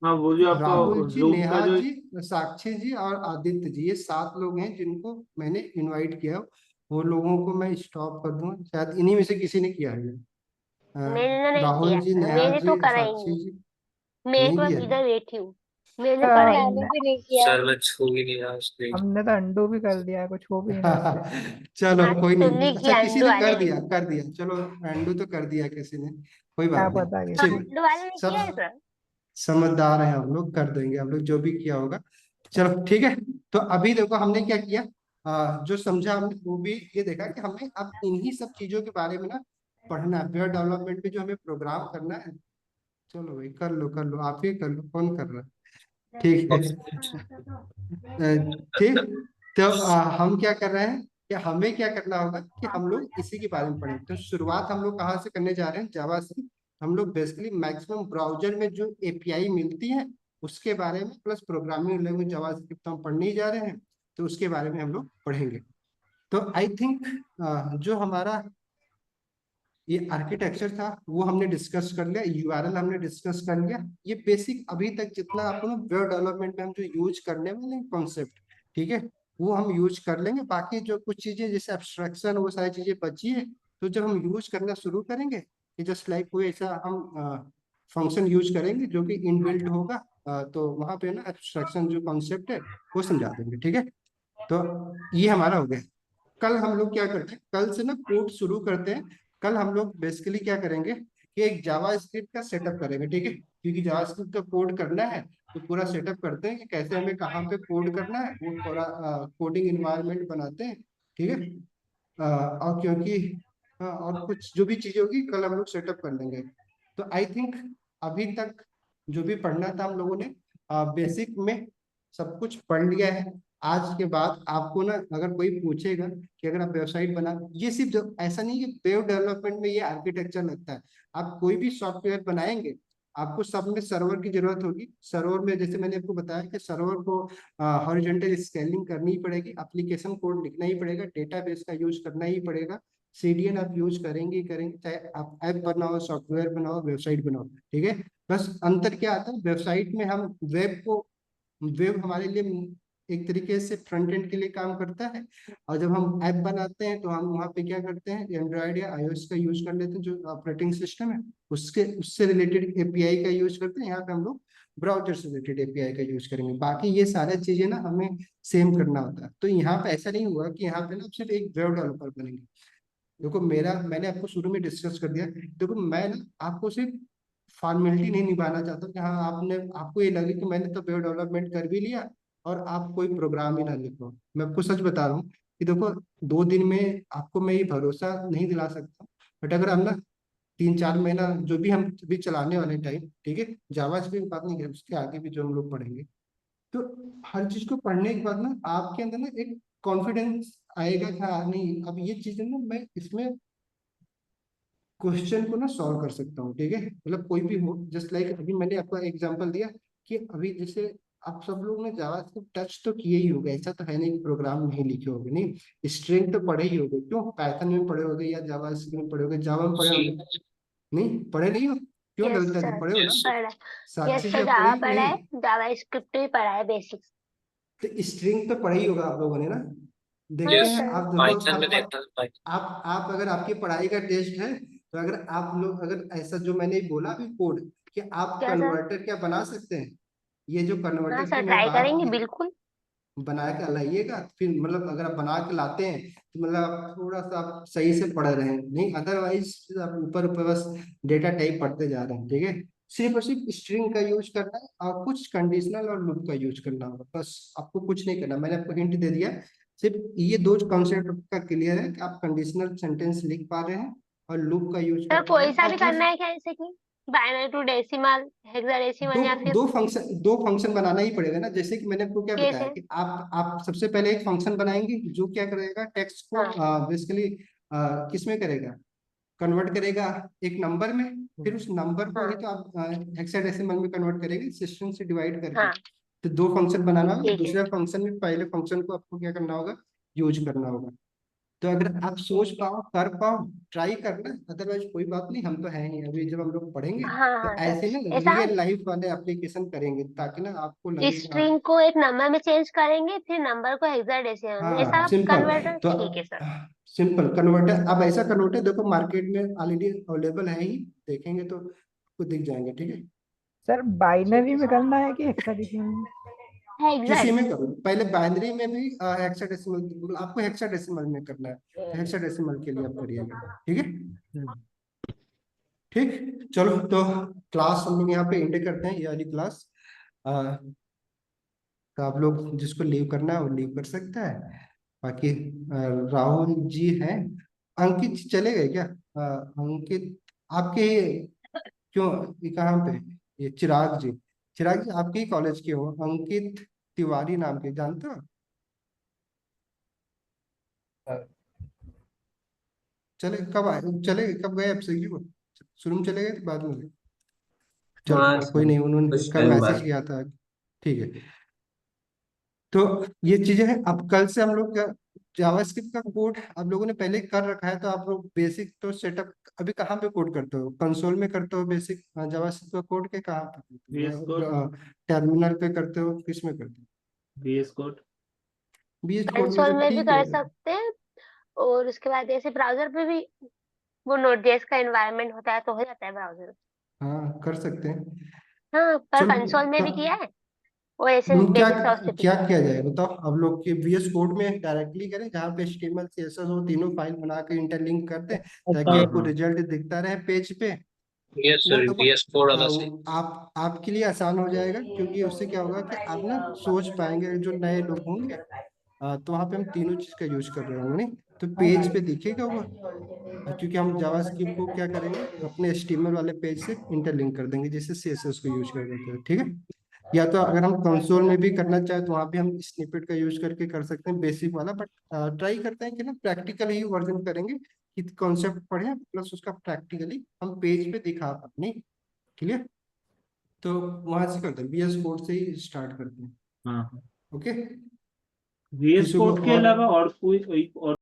C: हाँ वो जो आपका
B: राहुल जी,
C: जूम का
B: नेहा
C: जो
B: जी, साक्षी जी और आदित्य जी, ये 7 लोग हैं जिनको मैंने इनवाइट किया। वो लोगों को मैं स्टॉप कर दूंगा, शायद इन्हीं में से किसी ने किया है।
A: मैंने नहीं
B: राहुल
A: किया।
B: जी, नेहा
A: मैंने तो
B: जी,
A: करा ही
B: साक्षी
A: नहीं।
B: जी,
A: मैं
B: नहीं
A: तो
B: किया
A: बस
B: है।
A: इधर बैठी हूँ। मैंने करा ही
D: हमने
A: नहीं। भी नहीं किया।
F: सर मैं छू ही नहीं रहा उसको।
D: हमने तो अंडू भी कर दिया है, कुछ हो भी नहीं रहा उससे।
B: चलो
A: आज
B: कोई नहीं,
A: तुमने
B: अच्छा
A: किया
B: किसी
A: अंडू
B: ने
A: वाले
B: कर
A: ने।
B: दिया, कर दिया, चलो। एंडू तो कर दिया किसी ने, कोई
D: क्या
B: बात नहीं।
D: पता
A: हाँ
D: किसने।
B: चलिए,
A: अंडू वाले ने किया है
B: सब
A: सर।
B: समझदार हैं हम लोग, कर देंगे हम लोग जो भी किया होगा। चलो ठीक है। तो अभी देखो हमने क्या किया, जो समझा हमने वो भी ये देखा कि हमें अब इन्हीं सब चीजों के बारे में ना पढ़ना है। वेब डेवलपमेंट में जो हमें प्रोग्राम करना है, चलो भाई कर लो, कर लो, आप ही कर लो, कौन कर रहा है? ठीक है। ठीक। तो हम क्या कर रहे हैं कि हमें क्या करना होगा कि हम लोग इसी के बारे में पढ़ेंगे। तो शुरुआत हम लोग कहाँ से करने जा रहे हैं? जावा से। हम लोग बेसिकली मैक्सिमम ब्राउजर में जो एपीआई मिलती है उसके बारे में, प्लस प्रोग्रामिंग लैंग्वेज जावास्क्रिप्ट हम पढ़ने ही जा रहे हैं, तो उसके बारे में हम लोग पढ़ेंगे। तो आई थिंक जो हमारा ये आर्किटेक्चर था वो हमने डिस्कस कर लिया, यूआरएल हमने डिस्कस कर लिया। ये बेसिक अभी तक जितना आपको ना वेब डेवलपमेंट में हम जो यूज करने वाले हैं कॉन्सेप्ट, ठीक है, वो हम यूज कर लेंगे। बाकी जो कुछ चीजें जैसे एब्स्ट्रैक्शन, वो सारी चीजें बची है, तो जब हम यूज करना शुरू करेंगे, कि जस्ट लाइक कोई ऐसा हम फंक्शन यूज करेंगे जो कि इनबिल्ट होगा, तो वहां पे ना एब्स्ट्रैक्शन जो कॉन्सेप्ट है वो समझा देंगे, ठीक है। तो ये हमारा हो गया। कल हम लोग क्या करते हैं, कल से ना कोड शुरू करते हैं। कल हम लोग बेसिकली क्या करेंगे कि एक जावा स्क्रिप्ट का सेटअप करेंगे, ठीक है, क्योंकि जावा स्क्रिप्ट का कोड करना है। तो पूरा सेटअप करते हैं कि कैसे हमें कहाँ पे कोड करना है, वो पूरा कोडिंग इन्वायरमेंट बनाते हैं, ठीक है। और क्योंकि और कुछ जो भी चीजें होगी कल हम लोग सेटअप कर लेंगे। तो आई थिंक अभी तक जो भी पढ़ना था हम लोगों ने बेसिक में सब कुछ पढ़ लिया है। आज के बाद आपको ना अगर कोई पूछेगा कि अगर आप वेबसाइट बना, ये सिर्फ जो ऐसा नहीं कि वेब डेवलपमेंट में ये आर्किटेक्चर लगता है, आप कोई भी सॉफ्टवेयर बनाएंगे आपको सब में सर्वर की जरूरत होगी। सर्वर में जैसे मैंने आपको बताया कि सर्वर को हॉरिजॉन्टल स्केलिंग करनी ही पड़ेगी, एप्लीकेशन कोड लिखना ही पड़ेगा, डेटाबेस का यूज करना ही पड़ेगा, सीडीएन आप यूज करेंगे ही करेंगे, चाहे आप ऐप बनाओ, सॉफ्टवेयर बनाओ, वेबसाइट बनाओ, ठीक है। बस अंतर क्या आता है, वेबसाइट में हम वेब हमारे लिए एक तरीके से फ्रंट एंड के लिए काम करता है, और जब हम ऐप बनाते हैं तो हम वहाँ पे क्या करते हैं, एंड्रॉयड या आईओएस का यूज कर लेते हैं जो ऑपरेटिंग सिस्टम है, उससे रिलेटेड एपीआई का यूज करते हैं। यहाँ पे हम लोग ब्राउजर से रिलेटेड एपीआई का यूज करेंगे, बाकी ये सारी चीजें ना हमें सेम करना होता है। तो यहाँ पे ऐसा नहीं हुआ कि यहाँ पे ना सिर्फ एक वेब डेवलपर बनेंगे। देखो मैंने आपको शुरू में डिस्कस कर दिया, देखो मैं ना आपको सिर्फ फॉर्मेलिटी नहीं निभाना चाहता कि हाँ आपको ये लगे कि मैंने तो वेब डेवलपमेंट कर भी लिया और आप कोई प्रोग्राम ही ना लिखो। मैं आपको सच बता रहा हूँ कि देखो 2 दिन में आपको मैं ये भरोसा नहीं दिला सकता, बट अगर हम ना 3-4 महीना जो भी हम भी चलाने वाले टाइम, ठीक है, जावा से भी बात नहीं करें, उसके आगे भी जो हम लोग पढ़ेंगे, तो हर चीज को पढ़ने के बाद ना आपके अंदर ना एक कॉन्फिडेंस आएगा कि हाँ नहीं अब ये चीजें ना मैं इसमें क्वेश्चन को ना सॉल्व कर सकता हूँ, ठीक है। मतलब कोई भी हो, जस्ट लाइक अभी मैंने आपको एग्जांपल दिया कि अभी जैसे आप सब लोग ने जावास्क्रिप्ट टच तो किए ही होंगे, ऐसा तो है नहीं कि प्रोग्राम नहीं लिखे होंगे, नहीं स्ट्रिंग तो पढ़े ही होंगे, क्यों पाइथन में पढ़े होंगे या जावास्क्रिप्ट में पढ़े होंगे, जावा में पढ़े
F: सी।
B: होंगे, नहीं पढ़े नहीं हो, क्यों
A: यस
B: ललिता जी
A: सर,
B: पढ़े हो ना,
F: यस।
A: पढ़ा।
B: साक्षी
A: यस
B: जी
A: सर,
B: आप पढ़े
A: जावा
B: ही
A: पढ़ा
B: नहीं,
A: है, जावा स्क्रिप्ट भी पढ़ा है, बेसिक्स।
B: तो स्ट्रिंग तो पढ़े ही होगा आप लोगों ने ना। देखते
A: हाँ
F: यस।
B: हैं
A: सर।
B: आप, देखो
F: पाइथन में देखा था पाइथन।
B: आप अगर आपकी पढ़ाई का टेस्ट है तो अगर आप लोग अगर ऐसा जो मैंने बोला अभी कोड कि आप
A: क्या सर?
B: कन्वर्टर क्या बना सकते हैं, ये जो
A: हाँ
B: कन्वर्टर
A: सर,
B: की मैं
A: ट्राई
B: बात
A: करेंगे
B: की,
A: बिल्कुल।
B: बना के लाइएगा, फिर मतलब अगर आप बना के लाते हैं तो मतलब आप थोड़ा सा आप सही से पढ़ रहे हैं, नहीं अदरवाइज आप ऊपर ऊपर बस डेटा टाइप पढ़ते जा रहे हैं, ठीक है। सिर्फ और सिर्फ स्ट्रिंग का यूज करना है और कुछ कंडीशनल और लूप का यूज करना होगा, बस आपको कुछ नहीं करना, मैंने आपको हिंट दे दिया। सिर्फ ये दो कॉन्सेप्ट का क्लियर है कि आप कंडीशनल सेंटेंस लिख पा रहे हैं और लूप का यूज
A: सर
B: कर पा रहे
A: कोई
B: हैं,
A: सा
B: और
A: भी
B: प्लस
A: करना है क्या, जैसे कि बाइनरी टू डेसिमल, हेक्साडेसिमल,
B: दो
A: या फिर
B: दो फंक्शन बनाना ही पड़ेगा ना। जैसे कि मैंने आपको क्या बताया
A: कैसे?
B: कि आप सबसे पहले एक फंक्शन बनाएंगे जो क्या करेगा, टेक्स्ट को
A: हाँ।
B: बेसिकली किस में करेगा, कन्वर्ट करेगा एक नंबर में, फिर उस नंबर को ही
A: हाँ।
B: तो आप हेक्साडेसिमल में कन्वर्ट करेंगे सिस्टम से डिवाइड करके।
A: हाँ
B: तो दो फंक्शन बनाना होगा,
A: ठीक है।
B: दूसरे फंक्शन में पहले फंक्शन को आपको क्या करना होगा, यूज करना होगा। तो अगर आप सोच पाओ कर पाओ, ट्राई करना, अदरवाइज कोई बात नहीं, हम तो है ही, अभी जब हम लोग पढ़ेंगे
A: हाँ
B: तो
A: हाँ सर,
B: ऐसे ना
A: ऐसा
B: रियल
A: हम
B: लाइफ वाले एप्लीकेशन करेंगे ताकि ना आपको लगे कि हाँ
A: स्ट्रिंग को एक नंबर में चेंज करेंगे, फिर नंबर को हेक्साडेसिमल में,
B: हाँ
A: ऐसा
B: सिंपल।
A: कन्वर्टर,
B: तो
A: ठीक है सर।
B: सिंपल कन्वर्टर, अब ऐसा कन्वर्टर देखो मार्केट में ऑलरेडी अवेलेबल है ही, देखेंगे तो आपको दिख जाएंगे, ठीक है।
D: सर
A: ठीक
D: बाइनरी
A: है
D: में
A: सर।
D: करना है कि हेक्साडेसिमल में?
B: किसी
A: हेक्साड।
B: में करो, पहले बाइनरी में भी हेक्साडेसिमल, आपको हेक्साडेसिमल में करना है तो हेक्साडेसिमल के लिए आप करिएगा, ठीक है। ठीक, चलो तो क्लास हम लोग यहाँ पे एंड करते हैं, ये वाली क्लास। तो आप लोग जिसको लीव करना है वो लीव कर सकता है, बाकी राहुल जी हैं, अंकित जी चले गए क्या, अंकित आपके, क्यों ये कहाँ पे, ये चिराग जी आपके ही कॉलेज के हो, अंकित तिवारी नाम के, जानते हो, चले कब गए आपसे को, शुरू में चले गए थे बाद में गए?
G: हाँ
B: चलो कोई
G: सर,
B: नहीं, उन्होंने
G: कुछ
B: कल
G: टाइम
B: मैसेज
G: बाद।
B: किया था, ठीक है। तो ये चीजें हैं, अब कल से हम लोग जावास्क्रिप्ट का कोड आप लोगों ने पहले कर रखा है, तो आप लोग बेसिक तो सेटअप अभी कहाँ पे कोड करते हो, कंसोल में करते हो बेसिक जावास्क्रिप्ट का कोड के, कहाँ पे
C: VS
B: करते
C: कोड।
B: हो, टर्मिनल पे करते हो, किस में करते हो,
C: VS कोड।
B: बीएस कोड में
A: कंसोल
B: तो
A: में भी
B: ठीक है।
A: कर सकते हैं, और उसके बाद जैसे ब्राउजर पे भी वो नोड.जेएस का एनवायरनमेंट होता है तो हो जाता है ब्राउजर।
B: हाँ कर सकते हैं,
A: हाँ, पर
B: चलो
A: कंसोल में भी किया है, वो ऐसे
B: क्या
A: बेसिक सा उससे
B: क्या
A: पीछे।
B: किया जाए बताओ, अब लोग के बीएस कोड में डायरेक्टली करें जहाँ पे एचटीएमएल सीएसएस हो, तीनों फाइल बना के इंटरलिंक कर दें ताकि
C: हाँ
B: आपको
C: हाँ।
B: रिजल्ट दिखता रहे पेज पे।
F: यस
B: वो
F: सर,
B: देखो
F: VS कोड वाला सही।
B: वो आप आपके लिए आसान हो जाएगा, क्योंकि उससे क्या होगा कि आप ना सोच पाएंगे, जो नए लोग होंगे तो वहाँ पे हम तीनों चीज का यूज कर रहे होंगे, नहीं तो पेज पे दिखेगा वो, क्योंकि हम जावास्क्रिप्ट को क्या करेंगे अपने एचटीएमएल वाले पेज से इंटरलिंक कर देंगे जैसे सीएसएस को यूज कर देते हैं, ठीक है। या तो अगर हम कंसोल में भी करना चाहें तो वहाँ पे हम स्निपेट का यूज करके कर सकते हैं बेसिक वाला, बट ट्राई करते हैं कि ना प्रैक्टिकल ही वर्जन करेंगे कि कॉन्सेप्ट पढ़े प्लस उसका प्रैक्टिकली हम पेज पे दिखा पाए। नहीं क्लियर? तो वहां से करते हैं, VS कोड से ही स्टार्ट करते हैं।
C: हाँ
B: ओके,
C: VS
B: किसी को
C: कोड के
B: और
C: अलावा और कोई और